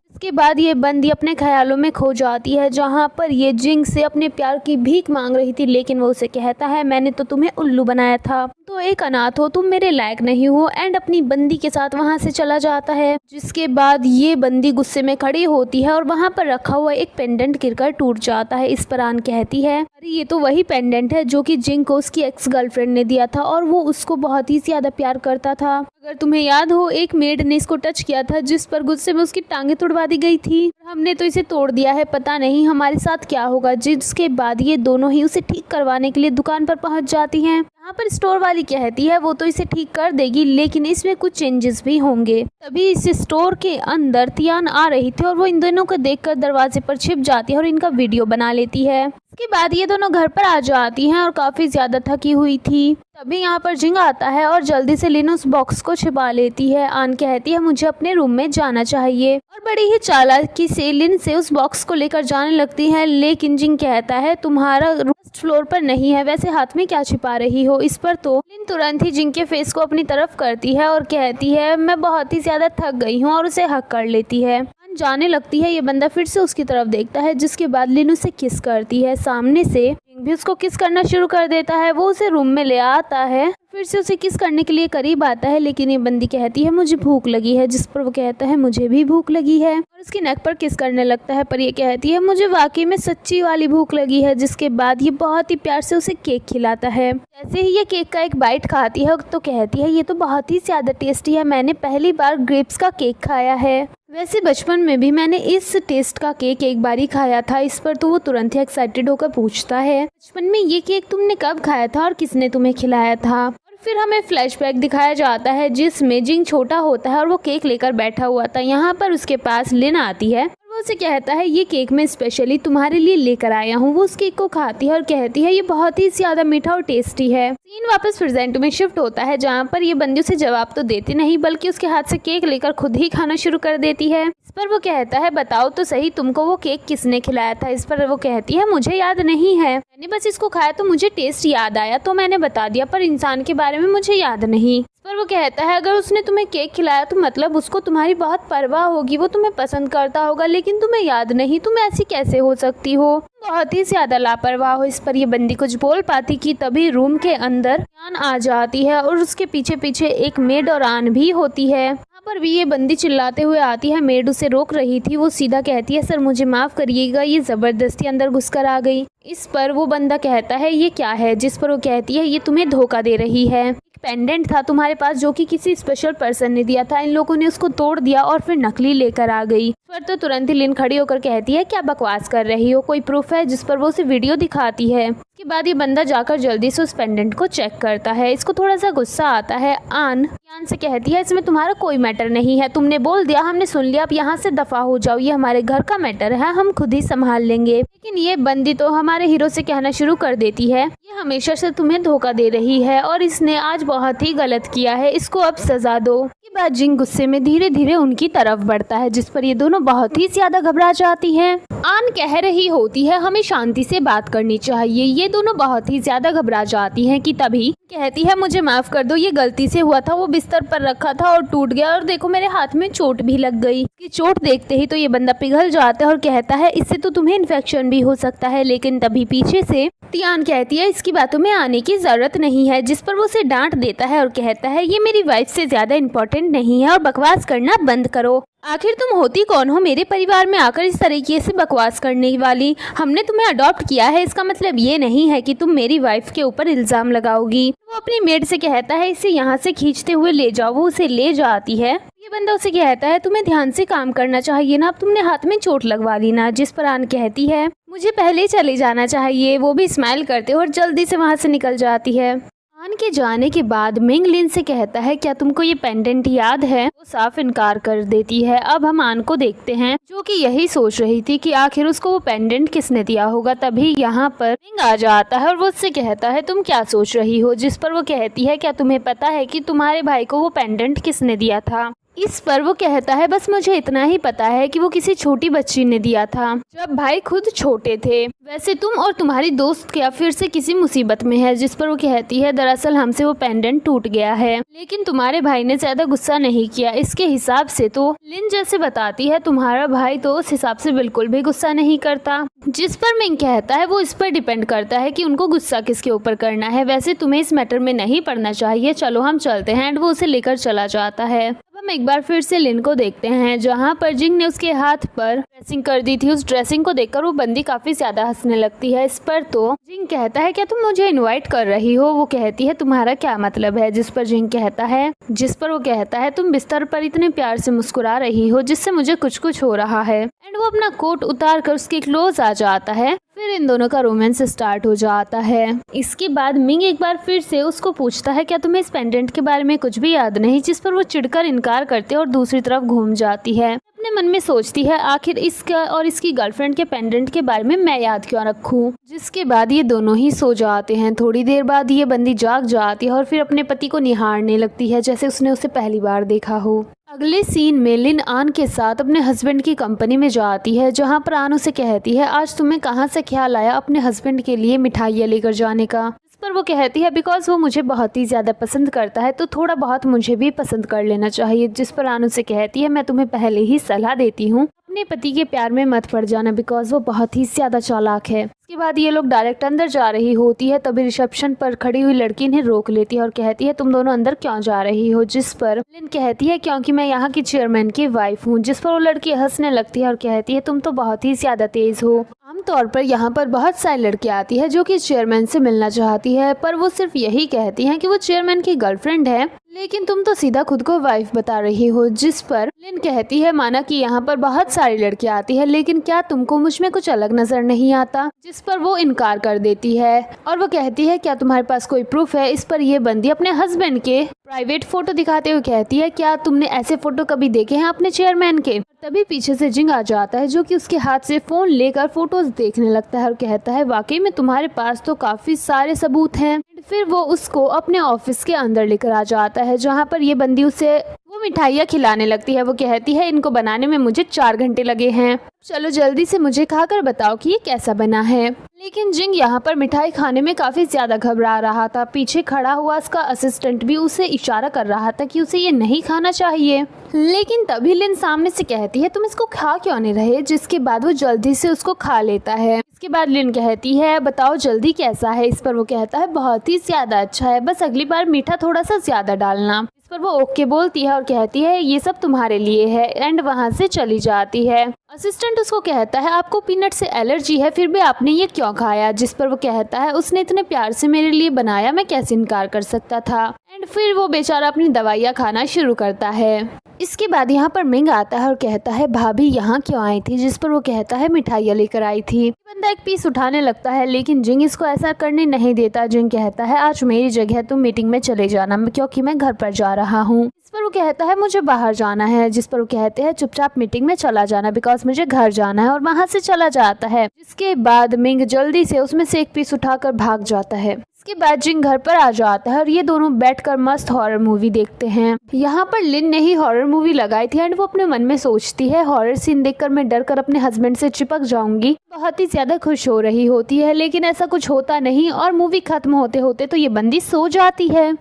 इसके बाद ये बंदी अपने ख्यालों में खो जाती है, जहाँ पर ये जिंग से अपने प्यार की भीख मांग रही थी, लेकिन वो उसे कहता है, मैंने तो तुम्हें उल्लू बनाया था, तो एक अनाथ हो, तुम मेरे लायक नहीं हो, एंड अपनी बंदी के साथ वहाँ से चला जाता है। जिसके बाद ये बंदी गुस्से में खड़ी होती है और वहाँ पर रखा हुआ एक पेंडेंट गिरकर टूट जाता है। इस पर आन कहती है, अरे ये तो वही पेंडेंट है जो कि जिंग को उसकी एक्स गर्लफ्रेंड ने दिया था और वो उसको बहुत ही ज्यादा प्यार करता था। अगर तुम्हें याद हो, एक मेड ने इसको टच किया था, जिस पर गुस्से में उसकी टांगे तुड़वा दी गई थी। हमने तो इसे तोड़ दिया है, पता नहीं हमारे साथ क्या होगा। जिसके बाद ये दोनों ही उसे ठीक करवाने के लिए दुकान पर पहुंच जाती हैं। यहाँ पर स्टोर वाली कहती है वो तो इसे ठीक कर देगी, लेकिन इसमें कुछ चेंजेस भी होंगे। तभी इस स्टोर के अंदर तियान आ रही थी और वो इन दोनों को देखकर दरवाजे पर छिप जाती है और इनका वीडियो बना लेती है। इसके बाद ये दोनों घर पर आ जाती हैं और काफी ज्यादा थकी हुई थी। तभी यहाँ पर जिंग आता है और जल्दी से लिन उस बॉक्स को छिपा लेती है। आन कहती है, मुझे अपने रूम में जाना चाहिए, और बड़ी ही चालाकी से लिन से उस बॉक्स को लेकर जाने लगती है। लेकिन जिंग कहता है, तुम्हारा फर्स्ट फ्लोर पर नहीं है, वैसे हाथ में क्या छिपा रही हो। इस पर तो लिन तुरंत ही जिंग के फेस को अपनी तरफ करती है और कहती है, मैं बहुत ही ज्यादा थक गई हूँ, और उसे हक कर लेती है। जाने लगती है, ये बंदा फिर से उसकी तरफ देखता है, जिसके बाद लिन उसे किस करती है। सामने से जिंग भी उसको किस करना शुरू कर देता है। वो उसे रूम में ले आता है, फिर से उसे किस करने के लिए करीब आता है, लेकिन ये बंदी कहती है, मुझे भूख लगी है। जिस पर वो कहता है, मुझे भी भूख लगी है, और उसकी नेक पर किस करने लगता है। पर ये कहती है, मुझे वाकई में सच्ची वाली भूख लगी है। जिसके बाद ये बहुत ही प्यार से उसे केक खिलाता है। जैसे ही ये केक का एक बाइट खाती है तो कहती है, ये तो बहुत ही ज्यादा टेस्टी है, मैंने पहली बार ग्रेप्स का केक खाया है। वैसे बचपन में भी मैंने इस टेस्ट का केक एक बार ही खाया था। इस पर तो वो तुरंत ही एक्साइटेड होकर पूछता है, बचपन में ये केक तुमने कब खाया था और किसने तुम्हें खिलाया था। और फिर हमें फ्लैशबैक दिखाया जाता है, जिसमें जिंग छोटा होता है और वो केक लेकर बैठा हुआ था। यहाँ पर उसके पास लिन आती है, वो उसे कहता है, ये केक मैं स्पेशली तुम्हारे लिए लेकर आया हूँ। वो उस केक को खाती है और कहती है, ये बहुत ही ज्यादा मीठा और टेस्टी है। सीन वापस प्रेजेंट में शिफ्ट होता है, जहाँ पर ये बंदी उसे जवाब तो देती नहीं, बल्कि उसके हाथ से केक लेकर खुद ही खाना शुरू कर देती है। इस पर वो कहता है, बताओ तो सही, तुमको वो केक किसने खिलाया था। इस पर वो कहती है, मुझे याद नहीं है, मैंने बस इसको खाया तो मुझे टेस्ट याद आया तो मैंने बता दिया, पर इंसान के बारे में मुझे याद नहीं। पर वो कहता है, अगर उसने तुम्हें केक खिलाया तो मतलब उसको तुम्हारी बहुत परवाह होगी, वो तुम्हें पसंद करता होगा, लेकिन तुम्हें याद नहीं, तुम ऐसी कैसे हो सकती हो, बहुत ही ज्यादा लापरवाह हो। इस पर ये बंदी कुछ बोल पाती कि तभी रूम के अंदर आन आ जाती है और उसके पीछे पीछे एक मेड और आन भी होती है। यहाँ पर भी ये बंदी चिल्लाते हुए आती है, मेड उसे रोक रही थी। वो सीधा कहती है, सर मुझे माफ करिएगा, ये जबरदस्ती अंदर घुसकर आ गई। इस पर वो बंदा कहता है, ये क्या है। जिस पर वो कहती है, ये तुम्हें धोखा दे रही है, पेंडेंट था तुम्हारे पास जो कि किसी स्पेशल पर्सन ने दिया था, इन लोगों ने उसको तोड़ दिया और फिर नकली लेकर आ गई। पर तो तुरंत ही लिन खड़ी होकर कहती है, क्या बकवास कर रही हो, कोई प्रूफ है। जिस पर वो उसे वीडियो दिखाती है। इसके बाद ये बंदा जाकर जल्दी से उस पेंडेंट को चेक करता है। इसको थोड़ा सा गुस्सा आता है। आन से कहती है, इसमें तुम्हारा कोई मैटर नहीं है, तुमने बोल दिया, हमने सुन लिया, अब यहाँ से दफा हो जाओ, ये हमारे घर का मैटर है, हम खुद ही संभाल लेंगे। लेकिन ये बंदी तो हमारे हीरो से कहना शुरू कर देती है, ये हमेशा से तुम्हें धोखा दे रही है और इसने आज बहुत ही गलत किया है, इसको अब सजा दो। के बाद जिंग गुस्से में धीरे धीरे उनकी तरफ बढ़ता है, जिस पर ये दोनों बहुत ही ज्यादा घबरा जाती हैं। आन कह रही होती है, हमें शांति से बात करनी चाहिए। ये दोनों बहुत ही ज्यादा घबरा जाती हैं कि तभी कहती है, मुझे माफ कर दो, ये गलती से हुआ था, वो बिस्तर पर रखा था और टूट गया, और देखो मेरे हाथ में चोट भी लग गई। इसकी चोट देखते ही तो ये बंदा पिघल जाता है और कहता है, इससे तो तुम्हें इन्फेक्शन भी हो सकता है। लेकिन तभी पीछे से तियान कहती है, इसकी बातों में आने की जरूरत नहीं है। जिस पर वो उसे डांट देता है और कहता है, ये मेरी वाइफ से ज्यादा इम्पोर्टेंट नहीं है और बकवास करना बंद करो। आखिर तुम होती कौन हो मेरे परिवार में आकर इस तरीके से बकवास करने वाली। हमने तुम्हें अडॉप्ट किया है, इसका मतलब ये नहीं है कि तुम मेरी वाइफ के ऊपर इल्जाम लगाओगी। वो अपनी मेड से कहता है, इसे यहाँ से खींचते हुए ले जाओ। वो उसे ले जाती है। ये ये बंदा उसे कहता है तुम्हें ध्यान से काम करना चाहिए ना, अब तुमने हाथ में चोट लगवा ली ना। जिस पर आन कहती है मुझे पहले ही चले जाना चाहिए। वो भी स्माइल करते और जल्दी से वहाँ से निकल जाती है। आन के जाने के बाद मिंग लिन से कहता है क्या तुमको ये पेंडेंट याद है। वो साफ इनकार कर देती है। अब हम आन को देखते हैं जो कि यही सोच रही थी कि आखिर उसको वो पेंडेंट किसने दिया होगा। तभी यहाँ पर मिंग आ जाता है और वो उससे कहता है तुम क्या सोच रही हो। जिस पर वो कहती है क्या तुम्हें पता है कि तुम्हारे भाई को वो पेंडेंट किसने दिया था। इस पर वो कहता है बस मुझे इतना ही पता है कि वो किसी छोटी बच्ची ने दिया था जब भाई खुद छोटे थे। वैसे तुम और तुम्हारी दोस्त क्या फिर से किसी मुसीबत में है। जिस पर वो कहती है दरअसल हमसे वो पेंडेंट टूट गया है, लेकिन तुम्हारे भाई ने ज्यादा गुस्सा नहीं किया। इसके हिसाब से तो लिन जैसे बताती है तुम्हारा भाई तो उस हिसाब से बिल्कुल भी गुस्सा नहीं करता। जिस पर मिंग कहता है वो इस पर डिपेंड करता है कि उनको गुस्सा किसके ऊपर करना है। वैसे तुम्हें इस मैटर में नहीं पड़ना चाहिए, चलो हम चलते हैं। एंड वो उसे लेकर चला जाता है। हम एक बार फिर से लिन को देखते हैं जहाँ पर जिंग ने उसके हाथ पर ड्रेसिंग कर दी थी। उस ड्रेसिंग को देखकर वो बंदी काफी ज्यादा हंसने लगती है। इस पर तो जिंग कहता है क्या तुम मुझे इनवाइट कर रही हो। वो कहती है तुम्हारा क्या मतलब है। जिस पर वो कहता है तुम बिस्तर पर इतने प्यार से मुस्कुरा रही हो जिससे मुझे कुछ कुछ हो रहा है। एंड वो अपना कोट उतार कर उसके क्लोज आ जाता है। फिर इन दोनों का रोमांस स्टार्ट हो जाता है। इसके बाद मिंग एक बार फिर से उसको पूछता है क्या तुम्हें इस पेंडेंट के बारे में कुछ भी याद नहीं। जिस पर वो चिढ़कर इनकार करते और दूसरी तरफ घूम जाती है। अपने मन में सोचती है आखिर इसका और इसकी गर्लफ्रेंड के पेंडेंट के बारे में मैं याद क्यों रखूं। जिसके बाद ये दोनों ही सो जाते हैं। थोड़ी देर बाद ये बंदी जाग जाती है और फिर अपने पति को निहारने लगती है जैसे उसने उसे पहली बार देखा हो। अगले सीन में लिन आन के साथ अपने हस्बैंड की कंपनी में जाती है जहां पर आन उसे कहती है आज तुम्हें कहां से ख्याल आया अपने हस्बैंड के लिए मिठाइयाँ लेकर जाने का। इस पर वो कहती है बिकॉज वो मुझे बहुत ही ज्यादा पसंद करता है तो थोड़ा बहुत मुझे भी पसंद कर लेना चाहिए। जिस पर आन उसे कहती है मैं तुम्हें पहले ही सलाह देती हूँ अपने पति के प्यार में मत पड़ जाना बिकॉज वो बहुत ही ज्यादा चालाक है। इसके बाद ये लोग डायरेक्ट अंदर जा रही होती है तभी रिसेप्शन पर खड़ी हुई लड़की इन्हें रोक लेती है और कहती है तुम दोनों अंदर क्यों जा रही हो। जिस पर लिन कहती है क्योंकि मैं यहाँ की चेयरमैन की वाइफ हूँ। जिस पर वो लड़की हंसने लगती है और कहती है तुम तो बहुत ही ज्यादा तेज हो। आमतौर पर यहाँ पर बहुत सारी लड़कियाँ आती है जो कि चेयरमैन से मिलना चाहती है पर वो सिर्फ यही कहती हैं कि वो चेयरमैन की गर्लफ्रेंड है, लेकिन तुम तो सीधा खुद को वाइफ बता रही हो। जिस पर लिन कहती है माना कि यहाँ पर बहुत सारी लड़कियाँ आती है लेकिन क्या तुमको मुझ में कुछ अलग नजर नहीं आता। जिस पर वो इनकार कर देती है और वो कहती है क्या तुम्हारे पास कोई प्रूफ है। इस पर ये बंदी अपने हस्बैंड के प्राइवेट फोटो दिखाते हुए कहती है क्या तुमने ऐसे फोटो कभी देखे हैं अपने चेयरमैन के। तभी पीछे से जिंग आ जाता है जो कि उसके हाथ से फोन लेकर फोटोज देखने लगता है और कहता है वाकई में तुम्हारे पास तो काफी सारे सबूत हैं। फिर वो उसको अपने ऑफिस के अंदर लेकर आ जाता है जहाँ पर ये बंदी उसे वो मिठाइयाँ खिलाने लगती है। वो कहती है इनको बनाने में मुझे 4 घंटे लगे हैं, चलो जल्दी से मुझे खाकर बताओ कि ये कैसा बना है। लेकिन जिंग यहाँ पर मिठाई खाने में काफी ज्यादा घबरा रहा था। पीछे खड़ा हुआ उसका असिस्टेंट भी उसे इशारा कर रहा था कि उसे ये नहीं खाना चाहिए। लेकिन तभी लिन सामने से कहती है तुम इसको खा क्यों नहीं रहे। जिसके बाद वो जल्दी से उसको खा लेता है। इसके बाद लिन कहती है बताओ जल्दी कैसा है। इस पर वो कहता है बहुत ही ज्यादा अच्छा है, बस अगली बार मीठा थोड़ा सा ज्यादा डालना। इस पर वो ओके बोलती है और कहती है ये सब तुम्हारे लिए है एंड वहाँ से चली जाती है। असिस्टेंट उसको कहता है आपको पीनट से एलर्जी है फिर भी आपने ये क्यों खाया। जिस पर वो कहता है उसने इतने प्यार से मेरे लिए बनाया, मैं कैसे इनकार कर सकता था। एंड फिर वो बेचारा अपनी दवाइयाँ खाना शुरू करता है। इसके बाद यहाँ पर मिंग आता है और कहता है भाभी यहाँ क्यों आई थी। जिस पर वो कहता है मिठाइयाँ लेकर आई थी। बंदा एक पीस उठाने लगता है लेकिन जिंग इसको ऐसा करने नहीं देता। जिंग कहता है आज मेरी जगह तुम मीटिंग में चले जाना क्योंकि मैं घर पर जा रहा हूँ। इस पर वो कहता है मुझे बाहर जाना है। जिस पर वो कहते हैं चुपचाप मीटिंग में चला जाना बिकॉज मुझे घर जाना है और वहाँ से चला जाता है। जिसके बाद मिंग जल्दी से उसमें से एक पीस उठाकर भाग जाता है। इसके बाद जिंग घर पर आ जाता है और ये दोनों बैठकर मस्त हॉरर मूवी देखते हैं। यहाँ पर लिन ने ही हॉरर मूवी लगाई थी एंड वो अपने मन में सोचती है हॉरर सीन देखकर मैं डर कर अपने हस्बैंड से चिपक जाऊंगी। बहुत ही ज्यादा खुश हो रही होती है लेकिन ऐसा कुछ होता नहीं और मूवी खत्म होते होते तो ये बंदी सो जाती है।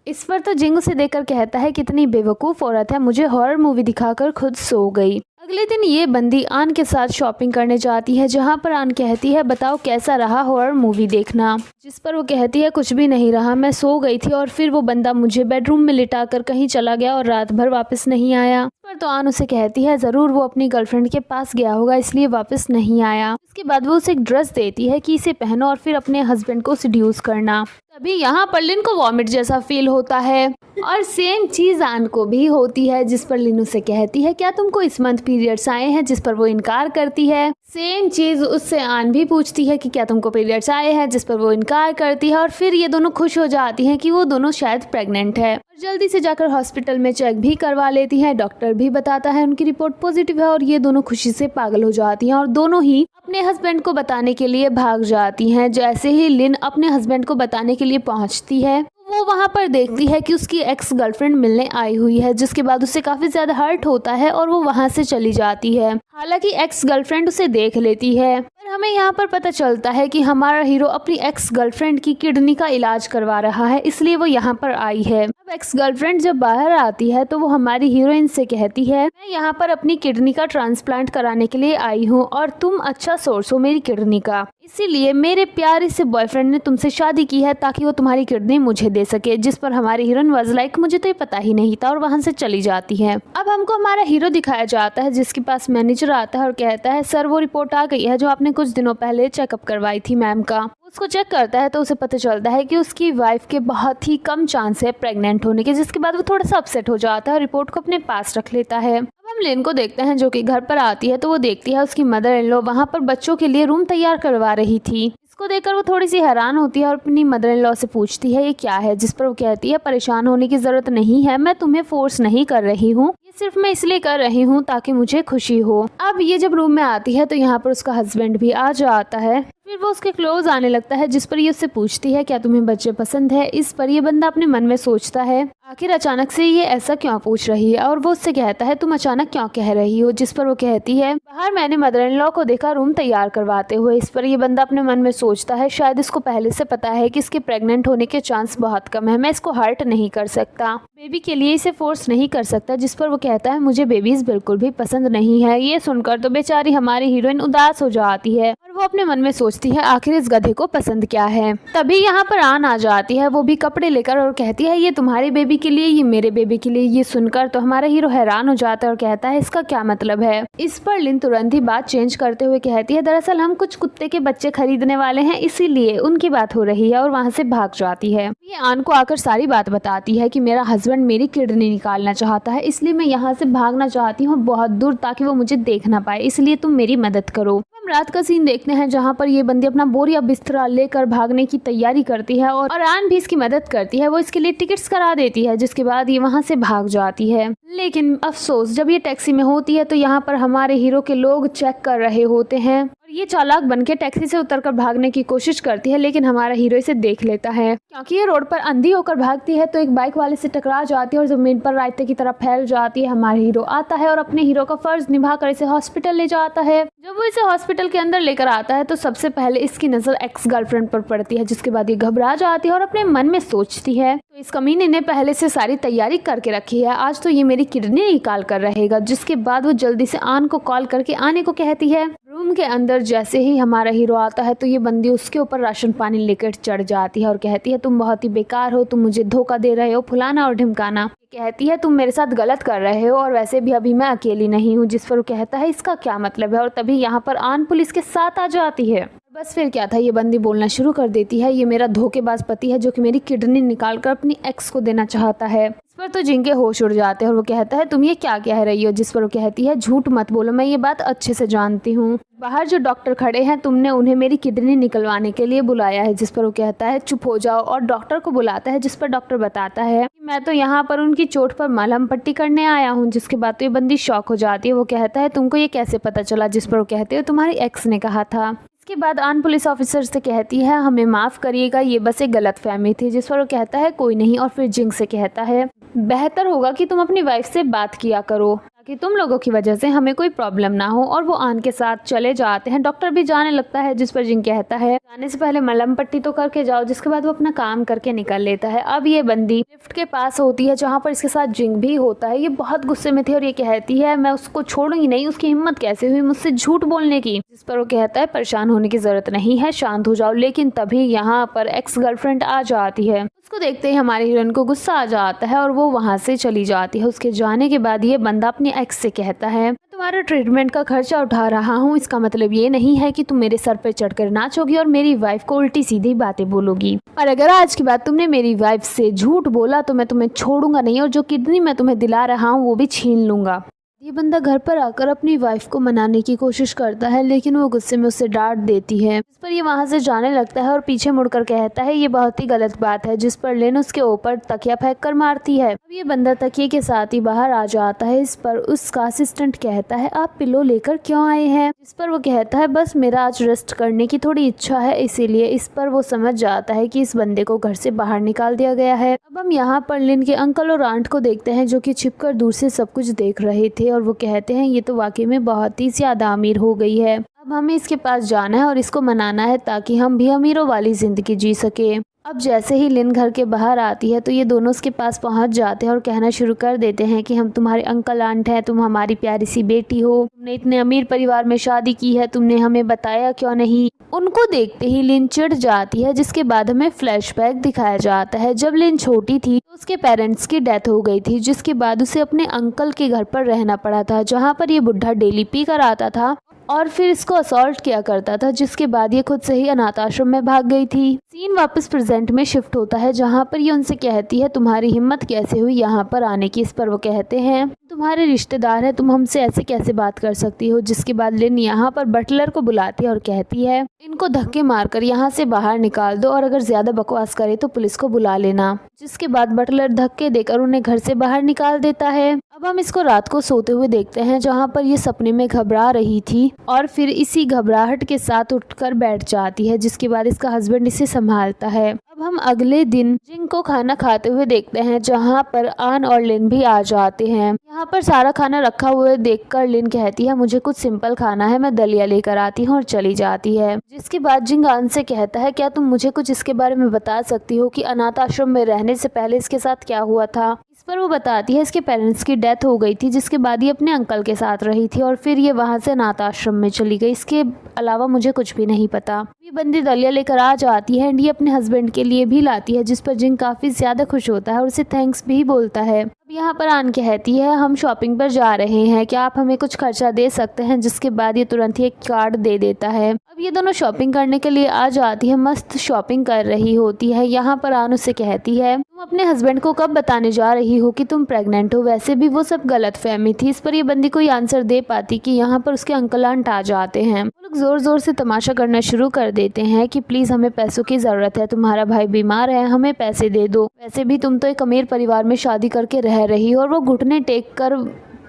इस पर तो जिंग उसे देखकर कहता है कितनी बेवकूफ़ औरत है, मुझे हॉरर मूवी दिखाकर खुद सो गई। अगले दिन ये बंदी आन के साथ शॉपिंग करने जाती है जहाँ पर आन कहती है बताओ कैसा रहा हॉरर मूवी देखना। जिस पर वो कहती है कुछ भी नहीं रहा, मैं सो गई थी और फिर वो बंदा मुझे बेडरूम में लिटाकर कहीं चला गया और रात भर वापस नहीं आया। पर तो आन उसे कहती है ज़रूर वो अपनी गर्लफ्रेंड के पास गया होगा इसलिए वापस नहीं आया। उसके बाद वो उसे एक ड्रेस देती है कि इसे पहनो और फिर अपने हस्बैंड को सेड्यूस करना। तभी यहाँ पर लिन को वॉमिट जैसा फील होता है और सेम चीज़ आन को भी होती है, जिस पर लिन उसे कहती है क्या तुमको इस मंथ पीरियड्स आए हैं, जिस पर वो इनकार करती है। सेम चीज़ उससे आन भी पूछती है कि क्या तुमको पीरियड्स आए हैं, जिस पर वो इनकार करती है और फिर ये दोनों खुश हो जाती हैं कि वो दोनों शायद प्रेग्नेंट है और जल्दी से जाकर हॉस्पिटल में चेक भी करवा लेती हैं। डॉक्टर भी बताता है उनकी रिपोर्ट पॉजिटिव है और ये दोनों खुशी से पागल हो जाती हैं और दोनों ही अपने हस्बैंड को बताने के लिए भाग जाती हैं। जैसे ही लिन अपने हस्बैंड को बताने के लिए पहुंचती है वो वहां पर देखती है कि उसकी एक्स गर्लफ्रेंड मिलने आई हुई है, जिसके बाद उसे काफी ज्यादा हर्ट होता है और वो वहां से चली जाती है। हालांकि एक्स गर्लफ्रेंड उसे देख लेती है, पर हमें यहाँ पर पता चलता है कि हमारा हीरो अपनी एक्स गर्लफ्रेंड की किडनी का इलाज करवा रहा है, इसलिए वो यहाँ पर आई है। अब एक्स गर्लफ्रेंड जब बाहर आती है तो वो हमारी हीरोइन से कहती है मैं यहाँ पर अपनी किडनी का ट्रांसप्लांट कराने के लिए आई हूँ और तुम अच्छा सोर्स हो मेरी किडनी का, इसीलिए मेरे प्यारे से बॉयफ्रेंड ने तुमसे शादी की है ताकि वो तुम्हारी किडनी मुझे दे सके। जिस पर हमारी हीरोइन वाज लाइक मुझे तो ये पता ही नहीं था और वहां से चली जाती है। अब हमको हमारा हीरो दिखाया जाता है जिसके पास मैनेजर आता है और कहता है सर वो रिपोर्ट आ गई है जो आपने कुछ दिनों पहले चेकअप करवाई थी मैम का। उसको चेक करता है तो उसे पता चलता है कि उसकी वाइफ के बहुत ही कम चांस है प्रेग्नेंट होने के, जिसके बाद वो थोड़ा सा अपसेट हो जाता है और रिपोर्ट को अपने पास रख लेता है। अब हम लिन को देखते हैं जो कि घर पर आती है तो वो देखती है उसकी मदर इन लॉ वहाँ पर बच्चों के लिए रूम तैयार करवा रही थी। इसको देखकर वो थोड़ी सी हैरान होती है और अपनी मदर इन लॉ से पूछती है ये क्या है, जिस पर वो कहती है परेशान होने की जरूरत नहीं है, मैं तुम्हें फोर्स नहीं कर रही हूँ, ये सिर्फ मैं इसलिए कर रही हूँ ताकि मुझे खुशी हो। अब ये जब रूम में आती है तो यहाँ पर उसका हस्बैंड भी आ जाता है, फिर वो उसके क्लोज आने लगता है जिस पर ये उससे पूछती है क्या तुम्हें बच्चे पसंद है। इस पर ये बंदा अपने मन में सोचता है आखिर अचानक से ये ऐसा क्यों पूछ रही है और वो उससे कहता है तुम अचानक क्यों कह रही हो, जिस पर वो कहती है बाहर मैंने मदर इन लॉ को देखा रूम तैयार करवाते हुए। इस पर ये बंदा अपने मन में सोचता है शायद इसको पहले से पता है कि इसके प्रेग्नेंट होने के चांस बहुत कम है, मैं इसको हर्ट नहीं कर सकता, बेबी के लिए इसे फोर्स नहीं कर सकता। जिस पर वो कहता है मुझे बेबीज बिल्कुल भी पसंद नहीं है। ये सुनकर तो बेचारी हमारी हीरोइन उदास हो जाती है और वो अपने मन में सोचती है आखिर इस गधे को पसंद क्या है। तभी यहाँ पर आन आ जाती है, वो भी कपड़े लेकर और कहती है ये तुम्हारे बेबी के लिए, ये मेरे बेबी के लिए। ये सुनकर तो हमारा हीरो हैरान हो जाता है और कहता है इसका क्या मतलब है। इस पर लिन तुरंत ही बात चेंज करते हुए कहती है दरअसल हम कुछ कुत्ते के बच्चे खरीदने वाले हैं, इसीलिए उनकी बात हो रही है और वहाँ से भाग जाती है। ये आन को आकर सारी बात बताती है कि मेरा हस्बैंड मेरी किडनी निकालना चाहता है, इसलिए मैं यहाँ से भागना चाहती हूँ बहुत दूर ताकि वो मुझे देख ना पाए, इसलिए तुम मेरी मदद करो। हम रात का सीन देखते हैं जहाँ पर ये बंदी अपना बोरिया बिस्तरा लेकर भागने की तैयारी करती है और आन भी इसकी मदद करती है, वो इसके लिए टिकट्स करा देती है, जिसके बाद ये वहाँ से भाग जाती है। लेकिन अफसोस जब ये टैक्सी में होती है तो यहाँ पर हमारे हीरो के लोग चेक कर रहे होते हैं और ये चालाक बनके टैक्सी से उतरकर भागने की कोशिश करती है, लेकिन हमारा हीरो इसे देख लेता है। क्योंकि ये रोड पर अंधी होकर भागती है तो एक बाइक वाले से टकरा जाती है और जमीन पर रायते की तरफ फैल जाती है। हमारा हीरो आता है और अपने हीरो का फर्ज निभाकर इसे हॉस्पिटल ले जाता है। जब वो इसे हॉस्पिटल के अंदर लेकर आता है तो सबसे पहले इसकी नजर एक्स गर्लफ्रेंड पर पड़ती है, जिसके बाद ये घबरा जाती है और अपने मन में सोचती है तो इस कमीने ने पहले से सारी तैयारी करके रखी है, आज तो ये मेरी किडनी निकाल कर रहेगा। जिसके बाद वो जल्दी से आन को कॉल करके आने को कहती है। रूम के अंदर जैसे ही हमारा हीरो आता है तो ये बंदी उसके ऊपर राशन पानी लेकर चढ़ जाती है और कहती है तुम बहुत ही बेकार हो, तुम मुझे धोखा दे रहे हो, फुलाना और ढिमकाना। कहती है तुम मेरे साथ गलत कर रहे हो और वैसे भी अभी मैं अकेली नहीं हूँ। जिस पर वो कहता है इसका क्या मतलब है और तभी यहाँ पर आन पुलिस के साथ आ जाती है। बस फिर क्या था, ये बंदी बोलना शुरू कर देती है ये मेरा धोखेबाज पति है जो कि मेरी किडनी निकाल कर अपनी एक्स को देना चाहता है। इस पर तो जिनके होश उड़ जाते हैं और वो कहता है तुम ये क्या कह रही हो। जिस पर वो कहती है झूठ मत बोलो, मैं ये बात अच्छे से जानती हूँ, बाहर जो डॉक्टर खड़े हैं तुमने उन्हें मेरी किडनी निकलवाने के लिए बुलाया है। जिस पर वो कहता है चुप हो जाओ और डॉक्टर को बुलाता है, जिस पर डॉक्टर बताता है कि मैं तो यहाँ पर उनकी चोट पर मलहम पट्टी करने आया हूँ। जिसके बाद तो ये बंदी शॉक हो जाती है, वो कहता है तुमको ये कैसे पता चला। जिस पर वो कहते हो तुम्हारी एक्स ने कहा था। इसके बाद आन पुलिस ऑफिसर से कहती है हमें माफ़ करिएगा, ये बस एक गलतफहमी थी। जिस पर वो कहता है कोई नहीं और फिर जिंग से कहता है बेहतर होगा कि तुम अपनी वाइफ से बात किया करो ताकि तुम लोगों की वजह से हमें कोई प्रॉब्लम ना हो। और वो आन के साथ चले जाते हैं। डॉक्टर भी जाने लगता है, जिस पर जिंग कहता है जाने से पहले मलहम पट्टी तो करके जाओ। जिसके बाद वो अपना काम करके निकल लेता है। अब ये बंदी लिफ्ट के पास होती है जहाँ पर इसके साथ जिंग भी होता है। ये बहुत गुस्से में थी और ये कहती है मैं उसको छोड़ूंगी नहीं, उसकी हिम्मत कैसे हुई मुझसे झूठ बोलने की। जिस पर वो कहता है परेशान होने की जरूरत नहीं है, शांत हो जाओ। लेकिन तभी यहाँ पर एक्स गर्लफ्रेंड आ जाती है। उसको देखते ही हमारे हीरोइन को गुस्सा आ जाता है और वो वहाँ से चली जाती है। उसके जाने के बाद ये बंदा अपनी एक्स से कहता है, मैं तुम्हारा ट्रीटमेंट का खर्चा उठा रहा हूँ, इसका मतलब ये नहीं है कि तुम मेरे सर पे चढ़कर नाचोगी और मेरी वाइफ को उल्टी सीधी बातें बोलोगी। और अगर आज के बाद तुमने मेरी वाइफ से झूठ बोला तो मैं तुम्हें छोड़ूंगा नहीं और जो किडनी मैं तुम्हें दिला रहा हूँ वो भी छीन लूंगा। ये बंदा घर पर आकर अपनी वाइफ को मनाने की कोशिश करता है, लेकिन वो गुस्से में उसे डांट देती है। इस पर ये वहाँ से जाने लगता है और पीछे मुड़कर कहता है ये बहुत ही गलत बात है, जिस पर लिन उसके ऊपर तकिया फेंक कर मारती है। अब ये बंदा तकिए के साथ ही बाहर आ जाता है। इस पर उसका असिस्टेंट कहता है आप पिलो लेकर क्यों आए हैं? इस पर वो कहता है बस मेरा आज रेस्ट करने की थोड़ी इच्छा है इसीलिए। इस पर वो समझ जाता है कि इस बंदे को घर से बाहर निकाल दिया गया है। अब हम यहाँ पर लिन के अंकल और आंट को देखते हैं जो कि छिपकर दूर से सब कुछ देख रहे थे और वो कहते हैं ये तो वाकई में बहुत ही ज्यादा अमीर हो गई है, अब हमें इसके पास जाना है और इसको मनाना है ताकि हम भी अमीरों वाली जिंदगी जी सके। अब जैसे ही लिन घर के बाहर आती है तो ये दोनों उसके पास पहुंच जाते हैं और कहना शुरू कर देते हैं कि हम तुम्हारे अंकल आंट हैं, तुम हमारी प्यारी सी बेटी हो, तुमने इतने अमीर परिवार में शादी की है, तुमने हमें बताया क्यों नहीं। उनको देखते ही लिन चिढ़ जाती है, जिसके बाद हमें फ्लैशबैक दिखाया जाता है। जब लिन छोटी थी तो उसके पेरेंट्स की डेथ हो गई थी, जिसके बाद उसे अपने अंकल के घर पर रहना पड़ा था, जहाँ पर ये बुढ़ा डेली पी कर आता था और फिर इसको असॉल्ट किया करता था, जिसके बाद ये खुद से ही अनाथ आश्रम में भाग गई थी। सीन वापस प्रेजेंट में शिफ्ट होता है जहाँ पर ये उनसे कहती है तुम्हारी हिम्मत कैसे हुई यहाँ पर आने की। इस पर वो कहते हैं तुम्हारे रिश्तेदार हैं, तुम हमसे ऐसे कैसे बात कर सकती हो। जिसके बाद लिन यहाँ पर बटलर को बुलाती है और कहती है इनको धक्के मारकर यहाँ से बाहर निकाल दो और अगर ज्यादा बकवास करे तो पुलिस को बुला लेना। जिसके बाद बटलर धक्के देकर उन्हें घर से बाहर निकाल देता है। अब हम इसको रात को सोते हुए देखते हैं जहाँ पर ये सपने में घबरा रही थी और फिर इसी घबराहट के साथ उठकर बैठ जाती है, जिसके बाद इसका हस्बैंड इसे संभालता है। अब हम अगले दिन जिंग को खाना खाते हुए देखते हैं जहाँ पर आन और लिन भी आ जाते हैं। यहाँ पर सारा खाना रखा हुआ देखकर लिन कहती है मुझे कुछ सिंपल खाना है, मैं दलिया लेकर आती हूँ और चली जाती है। जिसके बाद जिंग आन से कहता है क्या तुम मुझे कुछ इसके बारे में बता सकती हो कि अनाथ आश्रम में रहने से पहले इसके साथ क्या हुआ था। इस पर वो बताती है इसके पेरेंट्स की डेथ हो गई थी, जिसके बाद ये अपने अंकल के साथ रही थी और फिर ये वहाँ से अनाथ आश्रम में चली गई। इसके अलावा मुझे कुछ भी नहीं पता। ये बंदी दलिया लेकर आ जाती है एंड ये अपने हस्बैंड के लिए भी लाती है, जिस पर जिंग काफी ज्यादा खुश होता है और उसे थैंक्स भी बोलता है। अब यहाँ पर आन कहती है हम शॉपिंग पर जा रहे हैं, क्या आप हमें कुछ खर्चा दे सकते हैं। जिसके बाद ये तुरंत ही एक कार्ड दे देता है। अब ये दोनों शॉपिंग करने के लिए आ जाती है, मस्त शॉपिंग कर रही होती है। यहाँ पर आन उससे कहती है तुम अपने हस्बैंड को कब बताने जा रही हो कि तुम प्रेग्नेंट हो। वैसे भी वो सब गलत फहमी थी। इस पर ये बंदी कोई आंसर दे पाती कि यहाँ पर उसके अंकल आंट आ जाते हैं। वो लोग जोर जोर से तमाशा करना शुरू कर देते हैं कि प्लीज हमें पैसों की जरूरत है, तुम्हारा भाई बीमार है, हमें पैसे दे दो। वैसे भी तुम तो एक अमीर परिवार में शादी करके रह रही हो। और वो घुटने टेक कर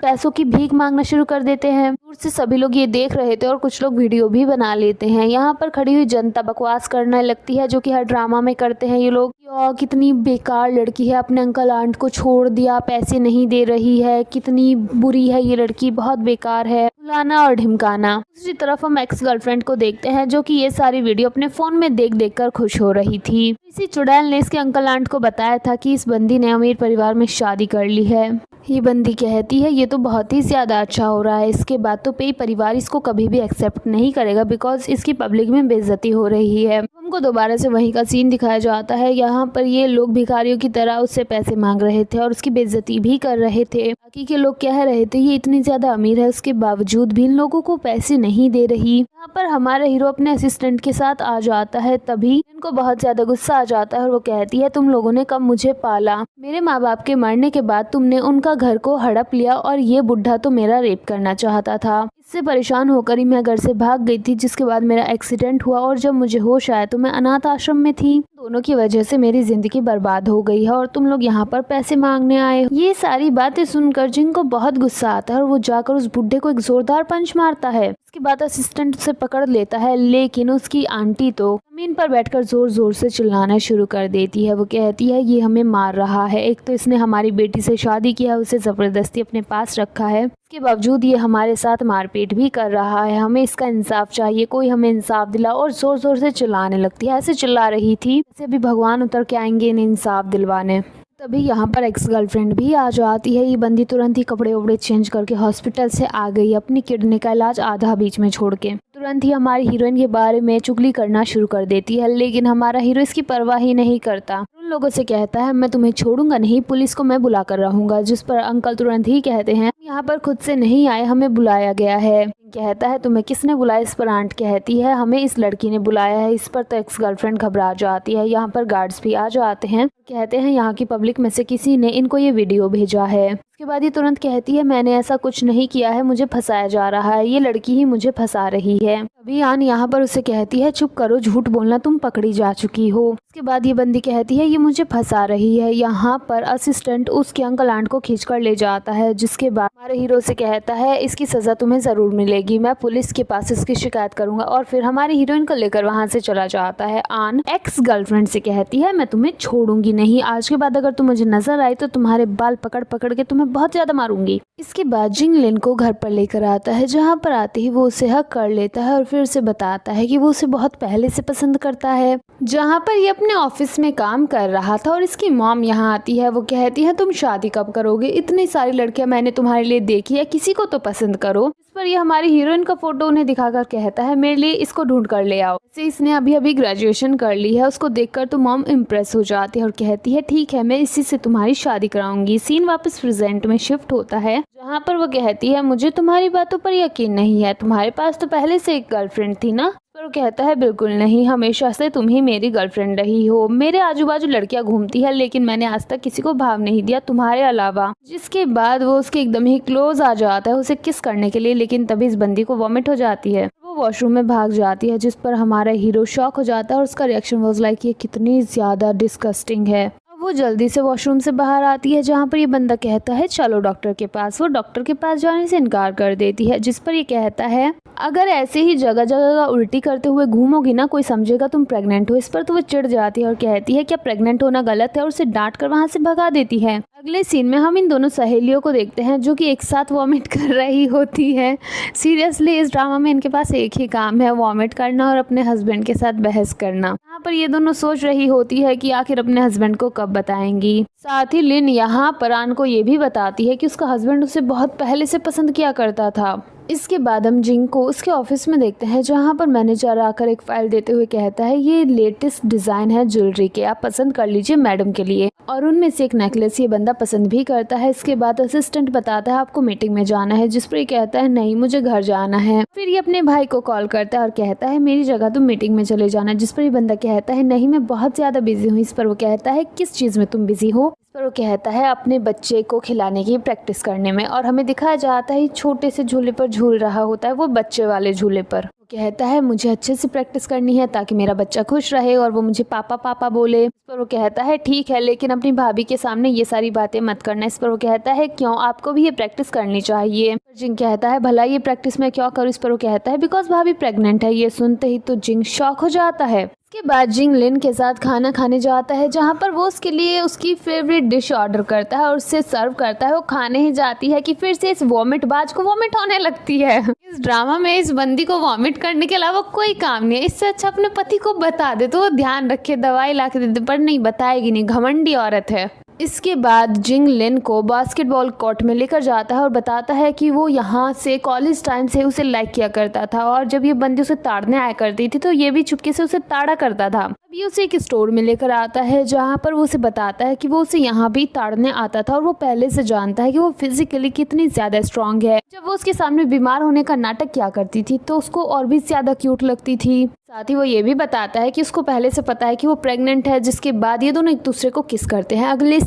पैसों की भीख मांगना शुरू कर देते हैं। दूर से सभी लोग ये देख रहे थे और कुछ लोग वीडियो भी बना लेते हैं। यहाँ पर खड़ी हुई जनता बकवास करने लगती है जो कि हर ड्रामा में करते हैं ये लोग। कितनी बेकार लड़की है, अपने अंकल आंट को छोड़ दिया, पैसे नहीं दे रही है, कितनी बुरी है ये लड़की, बहुत बेकार है, फुलाना और ढिमकाना। दूसरी तरफ हम एक्स गर्लफ्रेंड को देखते हैं जो कि ये सारी वीडियो अपने फोन में देख देख कर खुश हो रही थी। इसी चुड़ैल ने इसके अंकल आंट को बताया था कि इस बंदी ने अमीर परिवार में शादी कर ली है। ये बंदी कहती है ये तो बहुत ही ज्यादा अच्छा हो रहा है, इसके बाद तो पे परिवार इसको कभी भी एक्सेप्ट नहीं करेगा बिकॉज इसकी पब्लिक में बेइज्जती हो रही है। हमको दोबारा से वहीं का सीन दिखाया जाता है। यहाँ पर ये लोग भिखारियों की तरह उससे पैसे मांग रहे थे और उसकी बेइज्जती भी कर रहे थे। बाकी के लोग कह रहे थे ये इतनी ज्यादा अमीर है, उसके बावजूद भी इन लोगों को पैसे नहीं दे रही। यहाँ पर हमारा हीरो अपने असिस्टेंट के साथ आ जाता है, तभी इनको बहुत ज्यादा गुस्सा आ जाता है और वो कहती है तुम लोगों ने कब मुझे पाला, मेरे माँ बाप के मरने के बाद तुमने उनका घर को हड़प लिया और ये बुढ़ा तो मेरा रेप करना चाहता था। इससे परेशान होकर ही मैं घर से भाग गई थी, जिसके बाद मेरा एक्सीडेंट हुआ और जब मुझे होश आया तो मैं अनाथ आश्रम में थी। दोनों की वजह से मेरी जिंदगी बर्बाद हो गई है और तुम लोग यहाँ पर पैसे मांगने आए हो। ये सारी बातें सुनकर जिंग को बहुत गुस्सा आता है और वो जाकर उस बुढ़े को एक जोरदार पंच मारता है। इसके बाद असिस्टेंट उसे पकड़ लेता है, लेकिन उसकी आंटी तो जमीन पर बैठकर जोर जोर से चिल्लाना शुरू कर देती है। वो कहती है ये हमें मार रहा है, एक तो इसने हमारी बेटी से शादी किया, उसे जबरदस्ती अपने पास रखा है, इसके बावजूद ये हमारे साथ मारपीट भी कर रहा है, हमें इसका इंसाफ चाहिए, कोई हमें इंसाफ दिला। और जोर जोर से चिल्लाने लगती है। ऐसे चिल्ला रही थी जैसे अभी भगवान उतर के आएंगे इन्हें इंसाफ दिलवाने। तभी यहाँ पर एक्स गर्लफ्रेंड भी आ जाती है। ये बंदी तुरंत ही कपड़े वपड़े चेंज करके हॉस्पिटल से आ गई, अपनी किडनी का इलाज आधा बीच में छोड़ के। तुरंत ही हमारी हीरोइन के बारे में चुगली करना शुरू कर देती है, लेकिन हमारा हीरो इसकी परवाह ही नहीं करता। उन लोगों से कहता है मैं तुम्हें छोड़ूंगा नहीं, पुलिस को मैं बुला कर रहूंगा। जिस पर अंकल तुरंत ही कहते हैं यहाँ पर खुद से नहीं आए, हमें बुलाया गया है। कहता है तुम्हें किसने बुलाया? इस पर आंट कहती है हमें इस लड़की ने बुलाया है। इस पर तो एक्स गर्लफ्रेंड घबरा जाती है। यहाँ पर गार्ड्स भी आ जाते हैं, कहते हैं यहाँ की पब्लिक में से किसी ने इनको ये वीडियो भेजा है। उसके बाद ये तुरंत कहती है मैंने ऐसा कुछ नहीं किया है, मुझे फंसाया जा रहा है, ये लड़की ही मुझे फंसा रही है। अभी आन यहाँ पर उसे कहती है चुप करो, झूठ बोलना, तुम पकड़ी जा चुकी हो। उसके बाद ये बंदी कहती है ये मुझे फंसा रही है। यहाँ पर असिस्टेंट उसके अंकल आंट को खींचकर ले जाता है, जिसके बाद हमारे हीरो से कहता है इसकी सजा तुम्हें जरूर मिलेगी, मैं पुलिस के पास इसकी शिकायत करूंगा। और फिर हमारी हीरोइन को लेकर वहाँ से चला जाता है। आन एक्स गर्लफ्रेंड से कहती है मैं तुम्हें छोड़ूंगी नहीं, आज के बाद अगर तुम मुझे नजर आई तो तुम्हारे बाल पकड़ पकड़ के तुम्हें बहुत ज्यादा मारूंगी। इसके बाद जिंग लिन को घर पर लेकर आता है, जहाँ पर आते ही वो उसे हक कर लेता है और फिर उसे बताता है कि वो उसे बहुत पहले से पसंद करता है। जहाँ पर ये अपने ऑफिस में काम कर रहा था और इसकी मॉम यहाँ आती है, वो कहती है तुम शादी कब करोगे, इतनी सारी लड़कियां मैंने तुम्हारे लिए देखी है, किसी को तो पसंद करो। इस पर ये हमारी हीरोइन का फोटो उन्हें दिखाकर कहता है मेरे लिए इसको ढूंढ कर ले आओ। इसे इसने अभी अभी ग्रेजुएशन कर ली है। उसको देखकर तो मॉम इम्प्रेस हो जाती है और कहती है ठीक है मैं इसी से तुम्हारी शादी कराऊंगी। सीन वापस प्रेजेंट में शिफ्ट होता है, जहाँ पर वो कहती है मुझे तुम्हारी बातों पर यकीन नहीं है, तुम्हारे पास तो पहले से एक गर्लफ्रेंड थी ना? पर वो कहता है बिल्कुल नहीं, हमेशा से तुम ही मेरी गर्लफ्रेंड रही हो। मेरे आजू बाजू लड़कियां घूमती है लेकिन मैंने आज तक किसी को भाव नहीं दिया तुम्हारे अलावा। जिसके बाद वो उसके एकदम ही क्लोज आ जाता है उसे किस करने के लिए, लेकिन तभी इस बंदी को वॉमिट हो जाती है। वो वॉशरूम में भाग जाती है, जिस पर हमारा हीरो शॉक हो जाता है और उसका रिएक्शन वाज लाइक ये कितनी ज्यादा डिस्गस्टिंग है। वो जल्दी से वॉशरूम से बाहर आती है, जहाँ पर ये बंदा कहता है चलो डॉक्टर के पास। वो डॉक्टर के पास जाने से इनकार कर देती है, जिस पर ये कहता है अगर ऐसे ही जगह जगह उल्टी करते हुए घूमोगी ना कोई समझेगा तुम प्रेग्नेंट हो। इस पर तो वो चिढ़ जाती है और कहती है क्या प्रेग्नेंट होना गलत है, और उसे डांट कर वहाँ से भगा देती है। अगले सीन में हम इन दोनों सहेलियों को देखते हैं जो कि एक साथ वॉमिट कर रही होती है। सीरियसली इस ड्रामा में इनके पास एक ही काम है, वॉमिट करना और अपने हस्बैंड के साथ बहस करना। यहाँ पर ये दोनों सोच रही होती है कि आखिर अपने हस्बैंड को कब बताएंगी। साथ ही लिन यहाँ पर आन को ये भी बताती है कि उसका हस्बैंड उसे बहुत पहले से पसंद किया करता था। इसके बाद हम जिंग को उसके ऑफिस में देखते हैं, जहाँ पर मैनेजर आकर एक फाइल देते हुए कहता है ये लेटेस्ट डिजाइन है ज्वेलरी के, आप पसंद कर लीजिए मैडम के लिए। और उनमें से एक नेकलेस ये बंदा पसंद भी करता है। इसके बाद असिस्टेंट बताता है आपको मीटिंग में जाना है, जिस पर ये कहता है नहीं मुझे घर जाना है। फिर ये अपने भाई को कॉल करता है और कहता है मेरी जगह तुम मीटिंग में चले जाना, जिस पर ये बंदा कहता है नहीं मैं बहुत ज्यादा बिजी हूँ। इस पर वो कहता है किस चीज में तुम बिजी हो? पर वो कहता है अपने बच्चे को खिलाने की प्रैक्टिस करने में। और हमें दिखाया जाता है छोटे से झूले पर झूल रहा होता है, वो बच्चे वाले झूले पर। वो कहता है मुझे अच्छे से प्रैक्टिस करनी है ताकि मेरा बच्चा खुश रहे और वो मुझे पापा पापा बोले। इस पर वो कहता है ठीक है लेकिन अपनी भाभी के सामने ये सारी बातें मत करना। इस पर वो कहता है क्यों, आपको भी ये प्रैक्टिस करनी चाहिए। जिंग कहता है भला ये प्रैक्टिस मैं क्यों करूँ? इस पर वो कहता है बिकॉज भाभी प्रेग्नेंट है। ये सुनते ही तो जिंग शॉक हो जाता है। इसके बाद जिंग लिन के साथ खाना खाने जाता है, जहाँ पर वो उसके लिए उसकी फेवरेट डिश ऑर्डर करता है और उससे सर्व करता है। वो खाने ही जाती है कि फिर से इस वॉमिट बाज को वॉमिट होने लगती है। इस ड्रामा में इस बंदी को वॉमिट करने के अलावा कोई काम नहीं है, इससे अच्छा अपने पति को बता दे तो वो ध्यान रखे, दवाई ला के दे दे, पर नहीं बताएगी नहीं, घमंडी औरत है। इसके बाद जिंग लिन को बास्केटबॉल कोर्ट में लेकर जाता है और बताता है कि वो यहाँ से कॉलेज टाइम से उसे लाइक किया करता था और जब ये बंदी उसे ताड़ने आया करती थी तो ये भी चुपके से उसे ताड़ा करता था। अब ये उसे एक स्टोर में लेकर आता है, जहाँ पर वो उसे बताता है कि वो उसे यहाँ भी ताड़ने आता था और वो पहले से जानता है कि वो फिजिकली कितनी ज्यादा स्ट्रांग है। जब वो उसके सामने बीमार होने का नाटक किया करती थी तो उसको और भी ज्यादा क्यूट लगती थी। साथ ही वो ये भी बताता है कि उसको पहले से पता है कि वो प्रेग्नेंट है। जिसके बाद ये दोनों एक दूसरे को किस करते हैं। अगले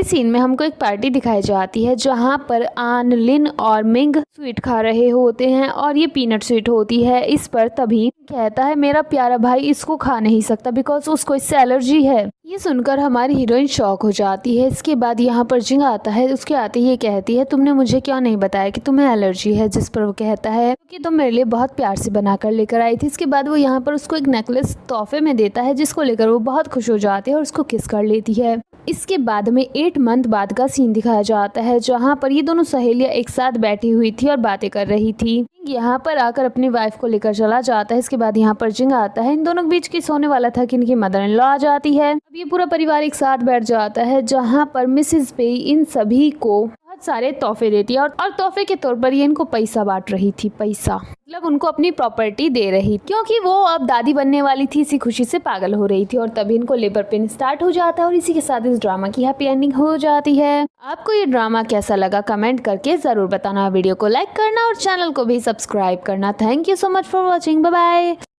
सीन में हमको एक पार्टी दिखाई जाती है, जहाँ पर आन, लिन और मिंग स्वीट खा रहे होते हैं और ये पीनट स्वीट होती है। इस पर तभी कहता है मेरा प्यारा भाई इसको खा नहीं सकता बिकॉज उसको इससे एलर्जी है। ये सुनकर हमारी हीरोइन शॉक हो जाती है। इसके बाद यहाँ पर जिंग आता है, उसके आते ही ये कहती है तुमने मुझे क्यों नहीं बताया कि तुम्हें एलर्जी है? जिस पर वो कहता है कि तुम मेरे लिए बहुत प्यार से बनाकर लेकर आई थी। इसके बाद वो यहाँ पर उसको एक नेकलेस तोहफे में देता है, जिसको लेकर वो बहुत खुश हो जाती है और उसको किस कर लेती है। इसके बाद में 8 मंथ बाद का सीन दिखाया जाता है, जहाँ पर ये दोनों सहेलियां एक साथ बैठी हुई थी और बातें कर रही थी। यहाँ पर आकर अपनी वाइफ को लेकर चला जाता है। इसके बाद यहाँ पर जिंग आता है। इन दोनों के बीच किस होने वाला था कि इनकी मदर इन लॉ आ जाती है। अब ये पूरा परिवार एक साथ बैठ जाता है, जहाँ पर मिसेस पे इन सभी को बहुत सारे तोहफे देती है और तोहफे के तौर पर ये इनको पैसा बांट रही थी। पैसा मतलब उनको अपनी प्रॉपर्टी दे रही, क्योंकि वो अब दादी बनने वाली थी। इसी खुशी से पागल हो रही थी और तभी इनको लेबर पेन स्टार्ट हो जाता है और इसी के साथ इस ड्रामा की हैप्पी एंडिंग हो जाती है। आपको ये ड्रामा कैसा लगा कमेंट करके जरूर बताना। वीडियो को लाइक करना और चैनल को भी सब्सक्राइब करना। Thank you so much for watching. Bye bye.